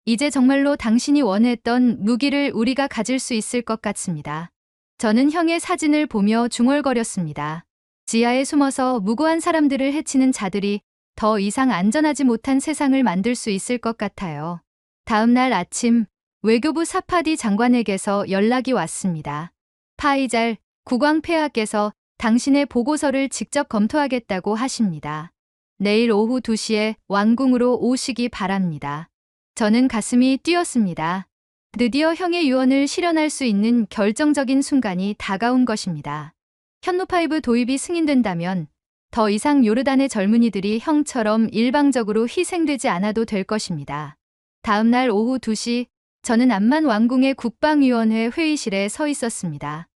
이제 정말로 당신이 원했던 무기를 우리가 가질 수 있을 것 같습니다. 저는 형의 사진을 보며 중얼거렸습니다. 지하에 숨어서 무고한 사람들을 해치는 자들이 더 이상 안전하지 못한 세상을 만들 수 있을 것 같아요. 다음 날 아침, 외교부 사파디 장관에게서 연락이 왔습니다. 파이잘 국왕폐하께서 당신의 보고서를 직접 검토하겠다고 하십니다. 내일 오후 2시에 왕궁으로 오시기 바랍니다. 저는 가슴이 뛰었습니다. 드디어 형의 유언을 실현할 수 있는 결정적인 순간이 다가온 것입니다. 현무5 도입이 승인된다면 더 이상 요르단의 젊은이들이 형처럼 일방적으로 희생되지 않아도 될 것입니다. 다음 날 오후 2시, 저는 암만 왕궁의 국방위원회 회의실에 서 있었습니다.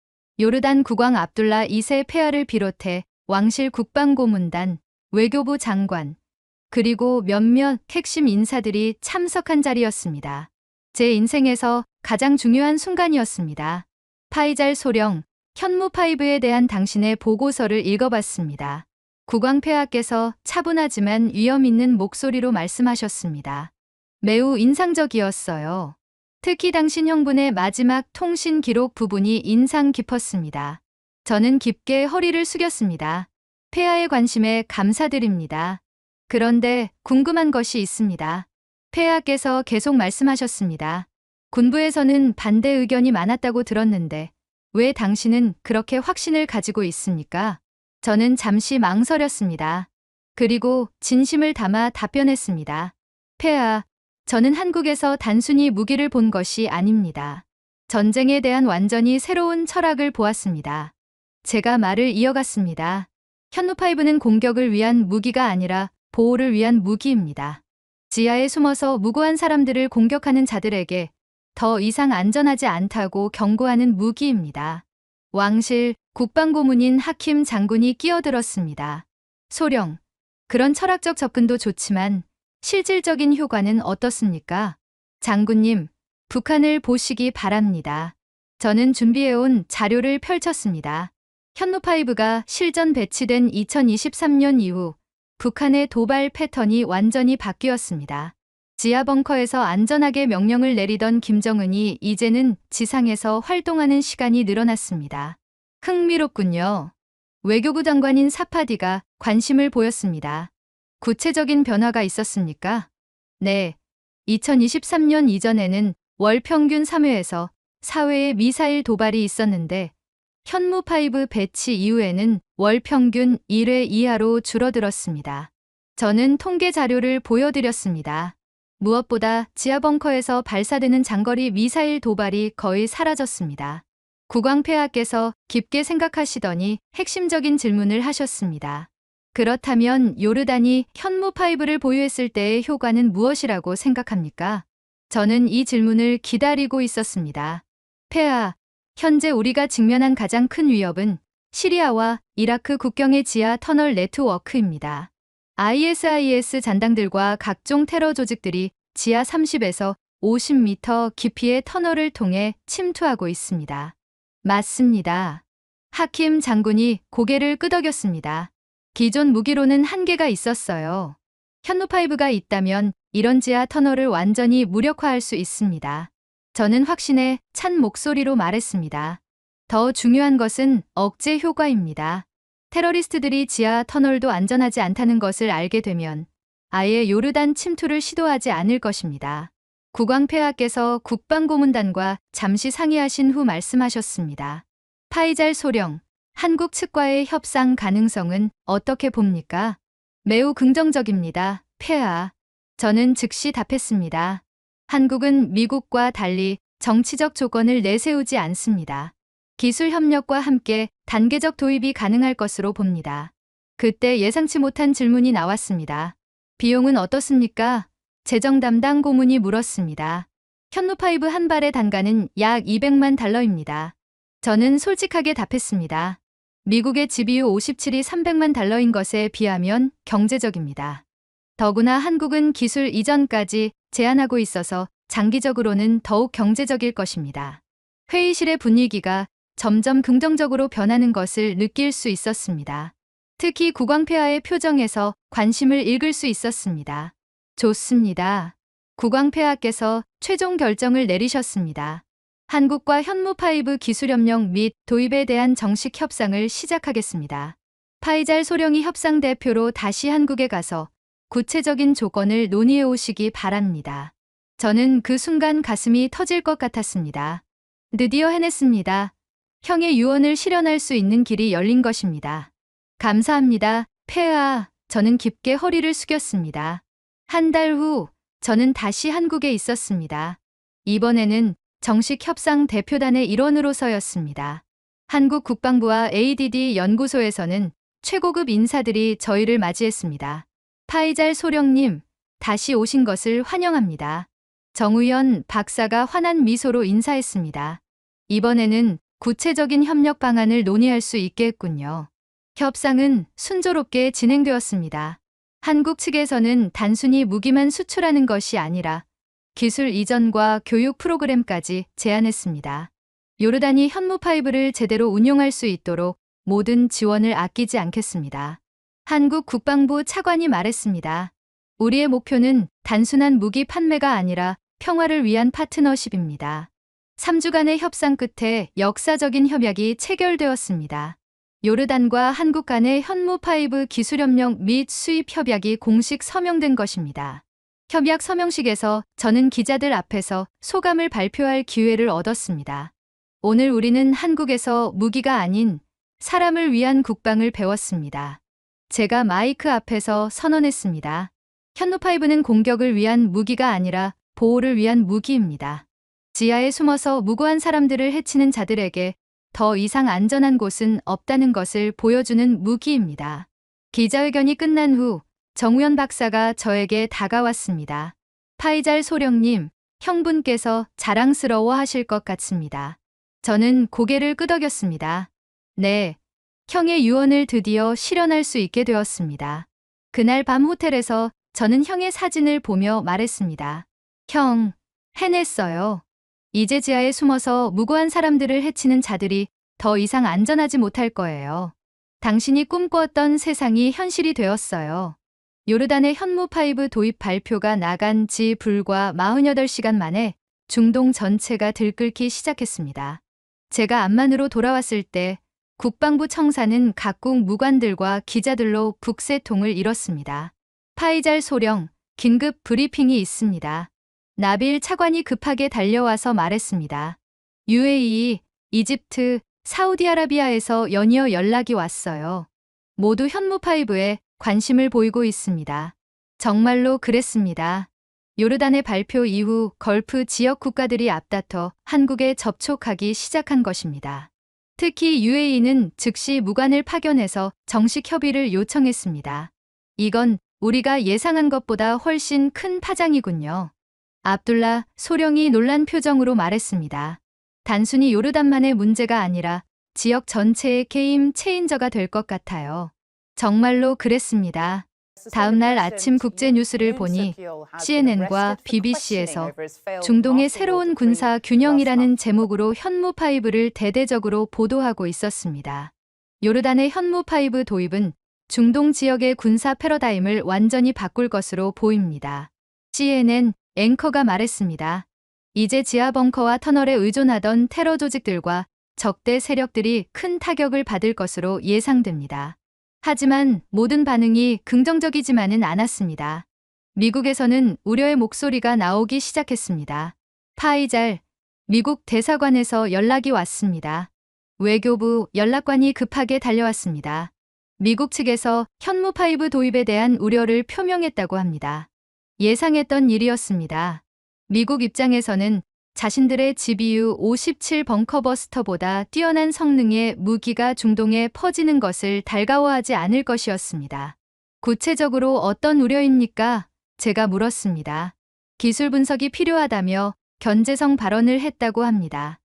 요르단 국왕 압둘라 2세 폐하를 비롯해 왕실 국방고문단, 외교부 장관, 그리고 몇몇 핵심 인사들이 참석한 자리였습니다. 제 인생에서 가장 중요한 순간이었습니다. 파이잘 소령, 현무5에 대한 당신의 보고서를 읽어봤습니다. 국왕폐하께서 차분하지만 위험 있는 목소리로 말씀하셨습니다. 매우 인상적이었어요. 특히 당신 형분의 마지막 통신 기록 부분이 인상 깊었습니다. 저는 깊게 허리를 숙였습니다. 폐하의 관심에 감사드립니다. 그런데 궁금한 것이 있습니다. 폐하께서 계속 말씀하셨습니다. 군부에서는 반대 의견이 많았다고 들었는데 왜 당신은 그렇게 확신을 가지고 있습니까? 저는 잠시 망설였습니다. 그리고 진심을 담아 답변했습니다. 폐하, 저는 한국에서 단순히 무기를 본 것이 아닙니다. 전쟁에 대한 완전히 새로운 철학을 보았습니다. 제가 말을 이어갔습니다. 현무5는 공격을 위한 무기가 아니라 보호를 위한 무기입니다. 지하에 숨어서 무고한 사람들을 공격하는 자들에게 더 이상 안전하지 않다고 경고하는 무기입니다. 왕실 국방고문인 하킴 장군이 끼어들었습니다. 소령, 그런 철학적 접근도 좋지만 실질적인 효과는 어떻습니까? 장군님, 북한을 보시기 바랍니다. 저는 준비해온 자료를 펼쳤습니다. 현무5가 실전 배치된 2023년 이후 북한의 도발 패턴이 완전히 바뀌었습니다. 지하 벙커에서 안전하게 명령을 내리던 김정은이 이제는 지상에서 활동하는 시간이 늘어났습니다. 흥미롭군요. 외교부 장관인 사파디가 관심을 보였습니다. 구체적인 변화가 있었습니까? 네. 2023년 이전에는 월 평균 3회에서 4회의 미사일 도발이 있었는데 현무5 배치 이후에는 월 평균 1회 이하로 줄어들었습니다. 저는 통계 자료를 보여드렸습니다. 무엇보다 지하 벙커에서 발사되는 장거리 미사일 도발이 거의 사라졌습니다. 국왕폐하께서 깊게 생각하시더니 핵심적인 질문을 하셨습니다. 그렇다면 요르단이 현무5를 보유했을 때의 효과는 무엇이라고 생각합니까? 저는 이 질문을 기다리고 있었습니다. 폐하, 현재 우리가 직면한 가장 큰 위협은 시리아와 이라크 국경의 지하 터널 네트워크입니다. ISIS 잔당들과 각종 테러 조직들이 지하 30에서 50m 깊이의 터널을 통해 침투하고 있습니다. 맞습니다. 하킴 장군이 고개를 끄덕였습니다. 기존 무기로는 한계가 있었어요. 현무5가 있다면 이런 지하 터널을 완전히 무력화할 수 있습니다. 저는 확신에 찬 목소리로 말했습니다. 더 중요한 것은 억제 효과입니다. 테러리스트들이 지하 터널도 안전하지 않다는 것을 알게 되면 아예 요르단 침투를 시도하지 않을 것입니다. 국왕폐하께서 국방고문단과 잠시 상의하신 후 말씀하셨습니다. 파이잘 소령, 한국 측과의 협상 가능성은 어떻게 봅니까? 매우 긍정적입니다. 폐하. 저는 즉시 답했습니다. 한국은 미국과 달리 정치적 조건을 내세우지 않습니다. 기술 협력과 함께 단계적 도입이 가능할 것으로 봅니다. 그때 예상치 못한 질문이 나왔습니다. 비용은 어떻습니까? 재정 담당 고문이 물었습니다. 현무5 한 발의 단가는 약 200만 달러입니다. 저는 솔직하게 답했습니다. 미국의 GBU 57이 300만 달러인 것에 비하면 경제적입니다. 더구나 한국은 기술 이전까지 제한하고 있어서 장기적으로는 더욱 경제적일 것입니다. 회의실의 분위기가 점점 긍정적으로 변하는 것을 느낄 수 있었습니다. 특히 국왕폐하의 표정에서 관심을 읽을 수 있었습니다. 좋습니다. 국왕폐하께서 최종 결정을 내리셨습니다. 한국과 현무5 기술협력 및 도입에 대한 정식 협상을 시작하겠습니다. 파이잘 소령이 협상 대표로 다시 한국에 가서 구체적인 조건을 논의해 오시기 바랍니다. 저는 그 순간 가슴이 터질 것 같았습니다. 드디어 해냈습니다. 형의 유언을 실현할 수 있는 길이 열린 것입니다. 감사합니다, 폐하. 저는 깊게 허리를 숙였습니다. 한 달 후, 저는 다시 한국에 있었습니다. 이번에는 정식 협상 대표단의 일원으로서였습니다. 한국 국방부와 ADD 연구소에서는 최고급 인사들이 저희를 맞이했습니다. 파이잘 소령님, 다시 오신 것을 환영합니다. 정우현 박사가 환한 미소로 인사했습니다. 이번에는 구체적인 협력 방안을 논의할 수 있겠군요. 협상은 순조롭게 진행되었습니다. 한국 측에서는 단순히 무기만 수출하는 것이 아니라 기술 이전과 교육 프로그램까지 제안했습니다. 요르단이 현무5를 제대로 운용할 수 있도록 모든 지원을 아끼지 않겠습니다. 한국 국방부 차관이 말했습니다. 우리의 목표는 단순한 무기 판매가 아니라 평화를 위한 파트너십입니다. 3주간의 협상 끝에 역사적인 협약이 체결되었습니다. 요르단과 한국 간의 현무5 기술협력 및 수입 협약이 공식 서명된 것입니다. 협약 서명식에서 저는 기자들 앞에서 소감을 발표할 기회를 얻었습니다. 오늘 우리는 한국에서 무기가 아닌 사람을 위한 국방을 배웠습니다. 제가 마이크 앞에서 선언했습니다. 현무5는 공격을 위한 무기가 아니라 보호를 위한 무기입니다. 지하에 숨어서 무고한 사람들을 해치는 자들에게 더 이상 안전한 곳은 없다는 것을 보여주는 무기입니다. 기자회견이 끝난 후 정우현 박사가 저에게 다가왔습니다. 파이잘 소령님, 형분께서 자랑스러워 하실 것 같습니다. 저는 고개를 끄덕였습니다. 네, 형의 유언을 드디어 실현할 수 있게 되었습니다. 그날 밤 호텔에서 저는 형의 사진을 보며 말했습니다. 형, 해냈어요. 이제 지하에 숨어서 무고한 사람들을 해치는 자들이 더 이상 안전하지 못할 거예요. 당신이 꿈꾸었던 세상이 현실이 되었어요. 요르단의 현무5 도입 발표가 나간 지 불과 48시간 만에 중동 전체가 들끓기 시작했습니다. 제가 암만으로 돌아왔을 때 국방부 청사는 각국 무관들과 기자들로 북새통을 이뤘습니다. 파이잘 소령, 긴급 브리핑이 있습니다. 나빌 차관이 급하게 달려와서 말했습니다. UAE, 이집트, 사우디아라비아에서 연이어 연락이 왔어요. 모두 현무5에 관심을 보이고 있습니다. 정말로 그랬습니다. 요르단의 발표 이후 걸프 지역 국가들이 앞다퉈 한국에 접촉하기 시작한 것입니다. 특히 UAE는 즉시 무관을 파견해서 정식 협의를 요청했습니다. 이건 우리가 예상한 것보다 훨씬 큰 파장이군요. 압둘라 소령이 놀란 표정으로 말했습니다. 단순히 요르단만의 문제가 아니라 지역 전체의 게임 체인저가 될 것 같아요. 정말로 그랬습니다. 다음 날 아침 국제 뉴스를 보니 CNN과 BBC에서 중동의 새로운 군사 균형이라는 제목으로 현무5를 대대적으로 보도하고 있었습니다. 요르단의 현무5 도입은 중동 지역의 군사 패러다임을 완전히 바꿀 것으로 보입니다. CNN 앵커가 말했습니다. 이제 지하 벙커와 터널에 의존하던 테러 조직들과 적대 세력들이 큰 타격을 받을 것으로 예상됩니다. 하지만 모든 반응이 긍정적이지만은 않았습니다. 미국에서는 우려의 목소리가 나오기 시작했습니다. 파이잘, 미국 대사관에서 연락이 왔습니다. 외교부 연락관이 급하게 달려왔습니다. 미국 측에서 현무5 도입에 대한 우려를 표명했다고 합니다. 예상했던 일이었습니다. 미국 입장에서는 자신들의 GBU-57 벙커버스터보다 뛰어난 성능의 무기가 중동에 퍼지는 것을 달가워하지 않을 것이었습니다. 구체적으로 어떤 우려입니까? 제가 물었습니다. 기술 분석이 필요하다며 견제성 발언을 했다고 합니다.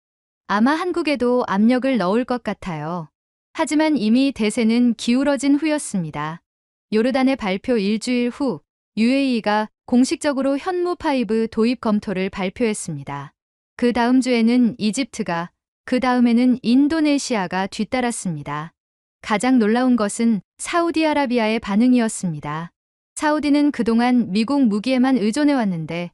아마 한국에도 압력을 넣을 것 같아요. 하지만 이미 대세는 기울어진 후였습니다. 요르단의 발표 일주일 후 UAE가 공식적으로 현무5 도입 검토를 발표했습니다. 그 다음 주에는 이집트가, 그 다음에는 인도네시아가 뒤따랐습니다. 가장 놀라운 것은 사우디아라비아의 반응이었습니다. 사우디는 그동안 미국 무기에만 의존해왔는데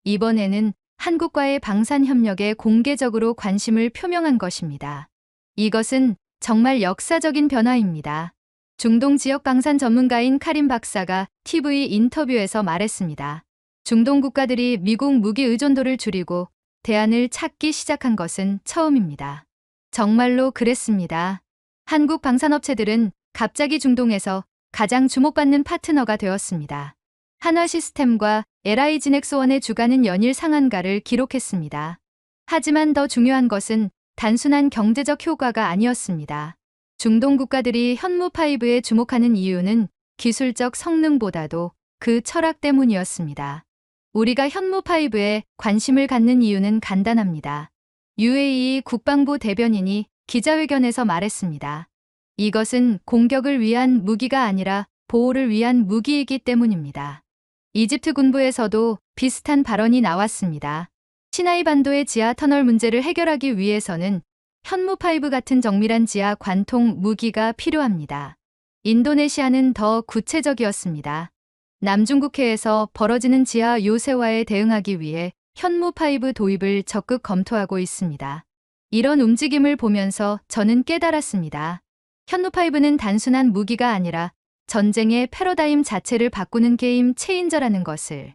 이번에는 한국과의 방산협력에 공개적으로 관심을 표명한 것입니다. 이것은 정말 역사적인 변화입니다. 중동 지역 방산 전문가인 카림 박사가 TV 인터뷰에서 말했습니다. 중동 국가들이 미국 무기 의존도를 줄이고 대안을 찾기 시작한 것은 처음입니다. 정말로 그랬습니다. 한국 방산업체들은 갑자기 중동에서 가장 주목받는 파트너가 되었습니다. 한화시스템과 LI진엑스원의 주가는 연일 상한가를 기록했습니다. 하지만 더 중요한 것은 단순한 경제적 효과가 아니었습니다. 중동 국가들이 현무5에 주목하는 이유는 기술적 성능보다도 그 철학 때문이었습니다. 우리가 현무5에 관심을 갖는 이유는 간단합니다. UAE 국방부 대변인이 기자회견에서 말했습니다. 이것은 공격을 위한 무기가 아니라 보호를 위한 무기이기 때문입니다. 이집트 군부에서도 비슷한 발언이 나왔습니다. 시나이 반도의 지하 터널 문제를 해결하기 위해서는 현무5 같은 정밀한 지하 관통 무기가 필요합니다. 인도네시아는 더 구체적이었습니다. 남중국해에서 벌어지는 지하 요새화에 대응하기 위해 현무5 도입을 적극 검토하고 있습니다. 이런 움직임을 보면서 저는 깨달았습니다. 현무5는 단순한 무기가 아니라 전쟁의 패러다임 자체를 바꾸는 게임 체인저라는 것을,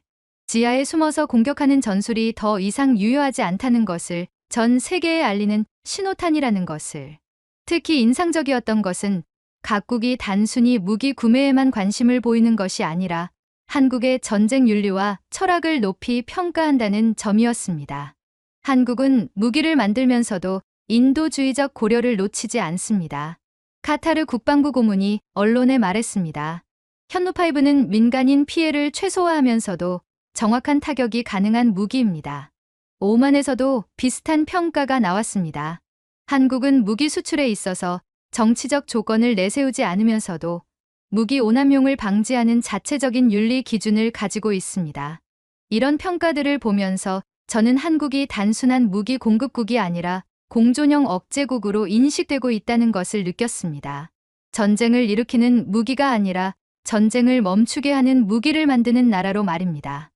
지하에 숨어서 공격하는 전술이 더 이상 유효하지 않다는 것을 전 세계에 알리는 신호탄이라는 것을. 특히 인상적이었던 것은 각국이 단순히 무기 구매에만 관심을 보이는 것이 아니라 한국의 전쟁 윤리와 철학을 높이 평가한다는 점이었습니다. 한국은 무기를 만들면서도 인도주의적 고려를 놓치지 않습니다. 카타르 국방부 고문이 언론에 말했습니다. 현무5는 민간인 피해를 최소화하면서도 정확한 타격이 가능한 무기입니다. 오만에서도 비슷한 평가가 나왔습니다. 한국은 무기 수출에 있어서 정치적 조건을 내세우지 않으면서도 무기 오남용을 방지하는 자체적인 윤리 기준을 가지고 있습니다. 이런 평가들을 보면서 저는 한국이 단순한 무기 공급국이 아니라 공존형 억제국으로 인식되고 있다는 것을 느꼈습니다. 전쟁을 일으키는 무기가 아니라 전쟁을 멈추게 하는 무기를 만드는 나라로 말입니다.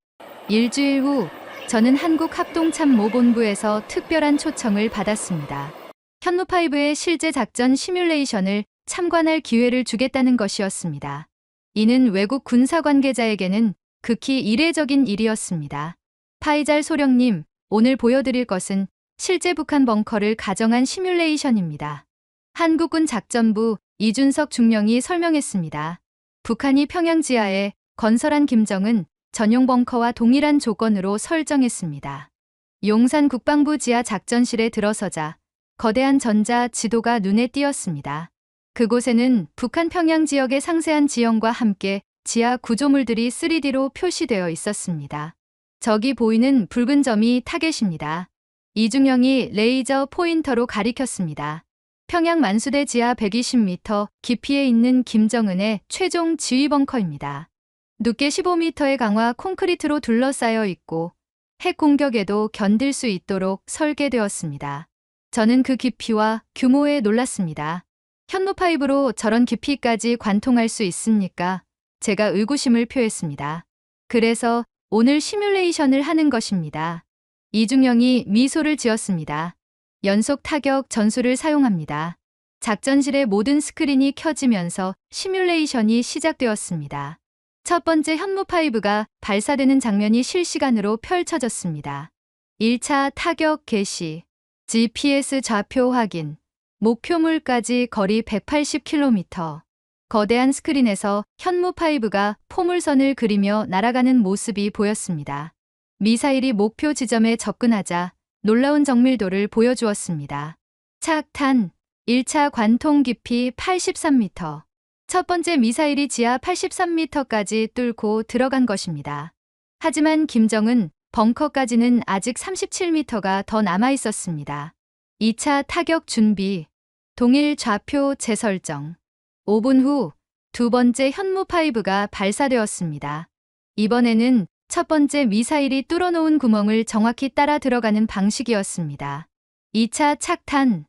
일주일 후 저는 한국합동참모본부에서 특별한 초청을 받았습니다. 현무5의 실제 작전 시뮬레이션을 참관할 기회를 주겠다는 것이었습니다. 이는 외국 군사 관계자에게는 극히 이례적인 일이었습니다. 파이잘 소령님, 오늘 보여드릴 것은 실제 북한 벙커를 가정한 시뮬레이션입니다. 한국군 작전부 이준석 중령이 설명했습니다. 북한이 평양 지하에 건설한 김정은 전용 벙커와 동일한 조건으로 설정했습니다. 용산 국방부 지하 작전실에 들어서자 거대한 전자 지도가 눈에 띄었습니다. 그곳에는 북한 평양 지역의 상세한 지형과 함께 지하 구조물들이 3D로 표시되어 있었습니다. 저기 보이는 붉은 점이 타겟입니다. 이중영이 레이저 포인터로 가리켰습니다. 평양 만수대 지하 120m 깊이에 있는 김정은의 최종 지휘 벙커입니다. 두께 15m의 강화 콘크리트로 둘러싸여 있고 핵 공격에도 견딜 수 있도록 설계되었습니다. 저는 그 깊이와 규모에 놀랐습니다. 현무5로 저런 깊이까지 관통할 수 있습니까? 제가 의구심을 표했습니다. 그래서 오늘 시뮬레이션을 하는 것입니다. 이중영이 미소를 지었습니다. 연속 타격 전술을 사용합니다. 작전실의 모든 스크린이 켜지면서 시뮬레이션이 시작되었습니다. 첫 번째 현무5가 발사되는 장면이 실시간으로 펼쳐졌습니다. 1차 타격 개시, GPS 좌표 확인, 목표물까지 거리 180km. 거대한 스크린에서 현무5가 포물선을 그리며 날아가는 모습이 보였습니다. 미사일이 목표 지점에 접근하자 놀라운 정밀도를 보여주었습니다. 착탄, 1차 관통 깊이 83m. 첫 번째 미사일이 지하 83m까지 뚫고 들어간 것입니다. 하지만 김정은 벙커까지는 아직 37m가 더 남아 있었습니다. 2차 타격 준비, 동일 좌표 재설정. 5분 후 두 번째 현무5가 발사되었습니다. 이번에는 첫 번째 미사일이 뚫어놓은 구멍을 정확히 따라 들어가는 방식이었습니다. 2차 착탄,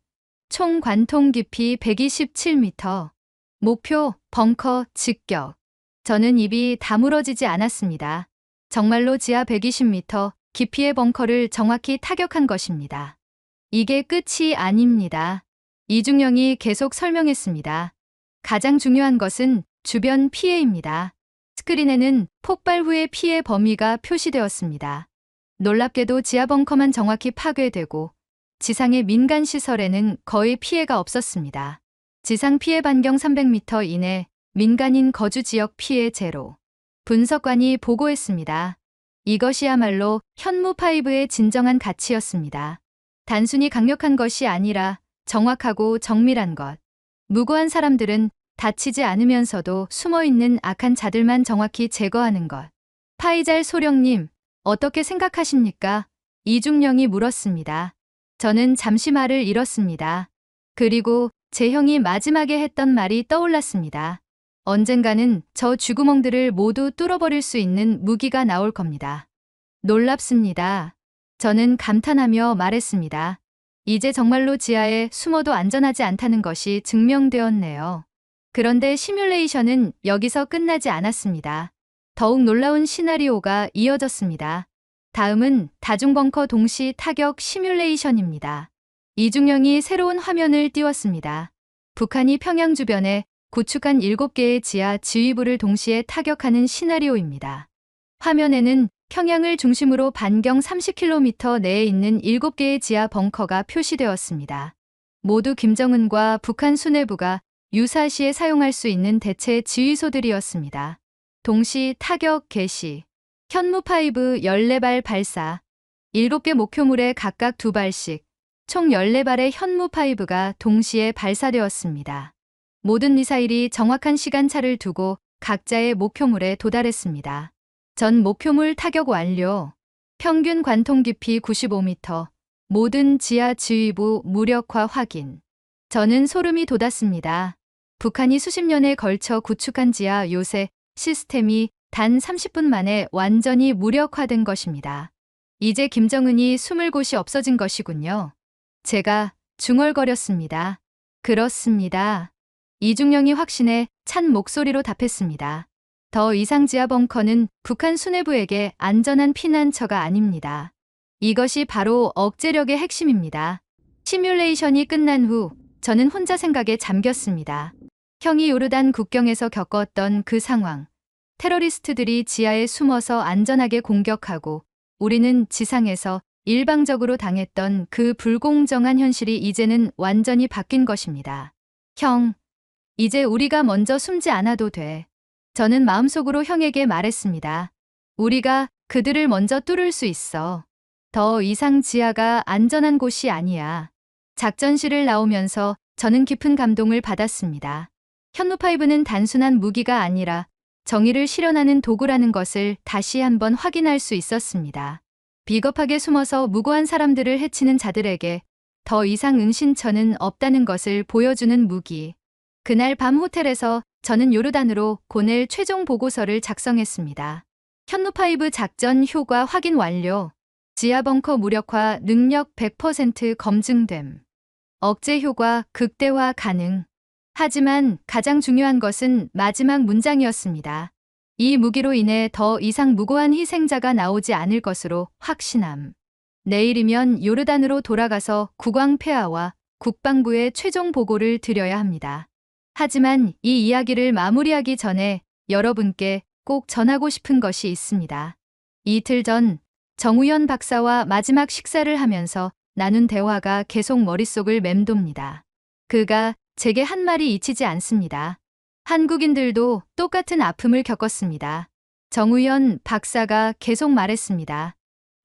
총 관통 깊이 127m. 목표, 벙커, 직격. 저는 입이 다물어지지 않았습니다. 정말로 지하 120m 깊이의 벙커를 정확히 타격한 것입니다. 이게 끝이 아닙니다. 이중영이 계속 설명했습니다. 가장 중요한 것은 주변 피해입니다. 스크린에는 폭발 후의 피해 범위가 표시되었습니다. 놀랍게도 지하 벙커만 정확히 파괴되고 지상의 민간 시설에는 거의 피해가 없었습니다. 지상 피해 반경 300m 이내 민간인 거주 지역 피해 제로. 분석관이 보고했습니다. 이것이야말로 현무5의 진정한 가치였습니다. 단순히 강력한 것이 아니라 정확하고 정밀한 것. 무고한 사람들은 다치지 않으면서도 숨어있는 악한 자들만 정확히 제거하는 것. 파이잘 소령님, 어떻게 생각하십니까? 이중령이 물었습니다. 저는 잠시 말을 잃었습니다. 그리고 제 형이 마지막에 했던 말이 떠올랐습니다. 언젠가는 저 쥐구멍들을 모두 뚫어버릴 수 있는 무기가 나올 겁니다. 놀랍습니다. 저는 감탄하며 말했습니다. 이제 정말로 지하에 숨어도 안전하지 않다는 것이 증명되었네요. 그런데 시뮬레이션은 여기서 끝나지 않았습니다. 더욱 놀라운 시나리오가 이어졌습니다. 다음은 다중벙커 동시 타격 시뮬레이션입니다. 이중영이 새로운 화면을 띄웠습니다. 북한이 평양 주변에 구축한 7개의 지하 지휘부를 동시에 타격하는 시나리오입니다. 화면에는 평양을 중심으로 반경 30km 내에 있는 7개의 지하 벙커가 표시되었습니다. 모두 김정은과 북한 수뇌부가 유사시에 사용할 수 있는 대체 지휘소들이었습니다. 동시 타격 개시. 현무5 14발 발사. 7개 목표물에 각각 2발씩 총 14발의 현무5가 동시에 발사되었습니다. 모든 미사일이 정확한 시간차를 두고 각자의 목표물에 도달했습니다. 전 목표물 타격 완료. 평균 관통 깊이 95m. 모든 지하 지휘부 무력화 확인. 저는 소름이 돋았습니다. 북한이 수십 년에 걸쳐 구축한 지하 요새 시스템이 단 30분 만에 완전히 무력화된 것입니다. 이제 김정은이 숨을 곳이 없어진 것이군요. 제가 중얼거렸습니다. 그렇습니다. 이중영이 확신에 찬 목소리로 답했습니다. 더 이상 지하 벙커는 북한 수뇌부에게 안전한 피난처가 아닙니다. 이것이 바로 억제력의 핵심입니다. 시뮬레이션이 끝난 후 저는 혼자 생각에 잠겼습니다. 형이 요르단 국경에서 겪었던 그 상황. 테러리스트들이 지하에 숨어서 안전하게 공격하고 우리는 지상에서 일방적으로 당했던 그 불공정한 현실이 이제는 완전히 바뀐 것입니다. 형, 이제 우리가 먼저 숨지 않아도 돼. 저는 마음속으로 형에게 말했습니다. 우리가 그들을 먼저 뚫을 수 있어. 더 이상 지하가 안전한 곳이 아니야. 작전실을 나오면서 저는 깊은 감동을 받았습니다. 현무5는 단순한 무기가 아니라 정의를 실현하는 도구라는 것을 다시 한번 확인할 수 있었습니다. 비겁하게 숨어서 무고한 사람들을 해치는 자들에게 더 이상 은신처는 없다는 것을 보여주는 무기. 그날 밤 호텔에서 저는 요르단으로 보낼 최종 보고서를 작성했습니다. 현무5 작전 효과 확인 완료. 지하 벙커 무력화 능력 100% 검증됨. 억제 효과 극대화 가능. 하지만 가장 중요한 것은 마지막 문장이었습니다. 이 무기로 인해 더 이상 무고한 희생자가 나오지 않을 것으로 확신함. 내일이면 요르단으로 돌아가서 국왕 폐하와 국방부에 최종 보고를 드려야 합니다. 하지만 이 이야기를 마무리하기 전에 여러분께 꼭 전하고 싶은 것이 있습니다. 이틀 전 정우현 박사와 마지막 식사를 하면서 나눈 대화가 계속 머릿속을 맴돕니다. 그가 제게 한 말이 잊히지 않습니다. 한국인들도 똑같은 아픔을 겪었습니다. 정우현 박사가 계속 말했습니다.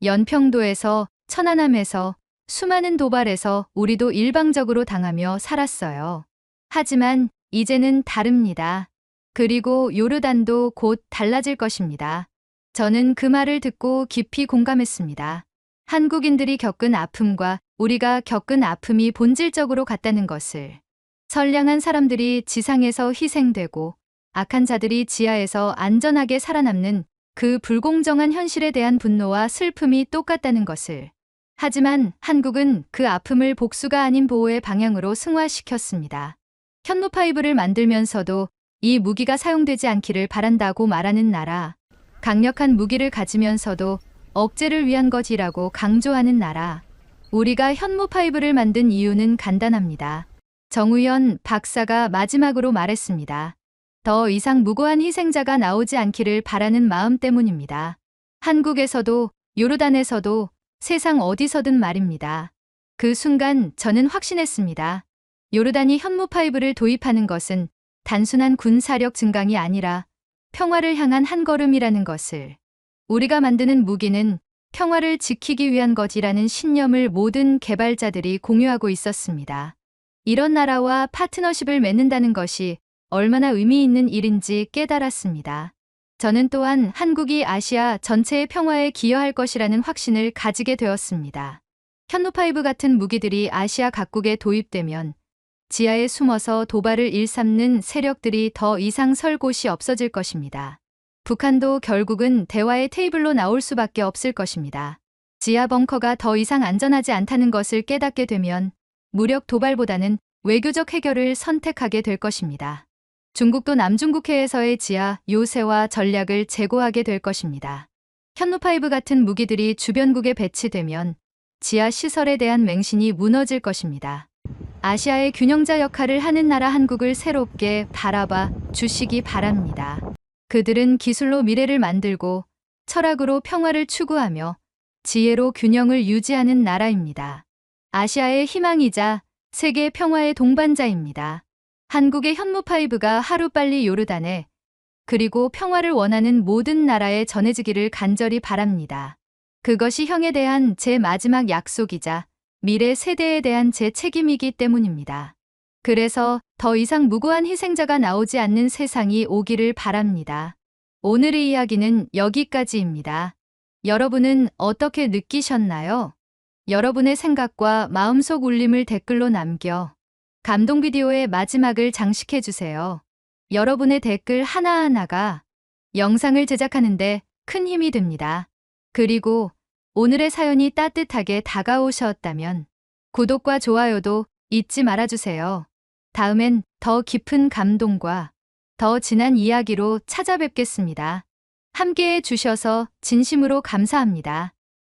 연평도에서, 천안함에서, 수많은 도발에서 우리도 일방적으로 당하며 살았어요. 하지만 이제는 다릅니다. 그리고 요르단도 곧 달라질 것입니다. 저는 그 말을 듣고 깊이 공감했습니다. 한국인들이 겪은 아픔과 우리가 겪은 아픔이 본질적으로 같다는 것을. 선량한 사람들이 지상에서 희생되고 악한 자들이 지하에서 안전하게 살아남는 그 불공정한 현실에 대한 분노와 슬픔이 똑같다는 것을. 하지만 한국은 그 아픔을 복수가 아닌 보호의 방향으로 승화시켰습니다. 현무5를 만들면서도 이 무기가 사용되지 않기를 바란다고 말하는 나라. 강력한 무기를 가지면서도 억제를 위한 것이라고 강조하는 나라. 우리가 현무5를 만든 이유는 간단합니다. 정우현 박사가 마지막으로 말했습니다. 더 이상 무고한 희생자가 나오지 않기를 바라는 마음 때문입니다. 한국에서도 요르단에서도 세상 어디서든 말입니다. 그 순간 저는 확신했습니다. 요르단이 현무5를 도입하는 것은 단순한 군사력 증강이 아니라 평화를 향한 한 걸음이라는 것을. 우리가 만드는 무기는 평화를 지키기 위한 것이라는 신념을 모든 개발자들이 공유하고 있었습니다. 이런 나라와 파트너십을 맺는다는 것이 얼마나 의미 있는 일인지 깨달았습니다. 저는 또한 한국이 아시아 전체의 평화에 기여할 것이라는 확신을 가지게 되었습니다. 현무5 같은 무기들이 아시아 각국에 도입되면 지하에 숨어서 도발을 일삼는 세력들이 더 이상 설 곳이 없어질 것입니다. 북한도 결국은 대화의 테이블로 나올 수밖에 없을 것입니다. 지하 벙커가 더 이상 안전하지 않다는 것을 깨닫게 되면 무력 도발보다는 외교적 해결을 선택하게 될 것입니다. 중국도 남중국해에서의 지하 요새와 전략을 재고하게 될 것입니다. 현무5 같은 무기들이 주변국에 배치되면 지하 시설에 대한 맹신이 무너질 것입니다. 아시아의 균형자 역할을 하는 나라 한국을 새롭게 바라봐 주시기 바랍니다. 그들은 기술로 미래를 만들고 철학으로 평화를 추구하며 지혜로 균형을 유지하는 나라입니다. 아시아의 희망이자 세계 평화의 동반자입니다. 한국의 현무5가 하루빨리 요르단에 그리고 평화를 원하는 모든 나라에 전해지기를 간절히 바랍니다. 그것이 형에 대한 제 마지막 약속이자 미래 세대에 대한 제 책임이기 때문입니다. 그래서 더 이상 무고한 희생자가 나오지 않는 세상이 오기를 바랍니다. 오늘의 이야기는 여기까지입니다. 여러분은 어떻게 느끼셨나요? 여러분의 생각과 마음속 울림을 댓글로 남겨 감동 비디오의 마지막을 장식해주세요. 여러분의 댓글 하나하나가 영상을 제작하는데 큰 힘이 됩니다. 그리고 오늘의 사연이 따뜻하게 다가오셨다면 구독과 좋아요도 잊지 말아주세요. 다음엔 더 깊은 감동과 더 진한 이야기로 찾아뵙겠습니다. 함께해 주셔서 진심으로 감사합니다.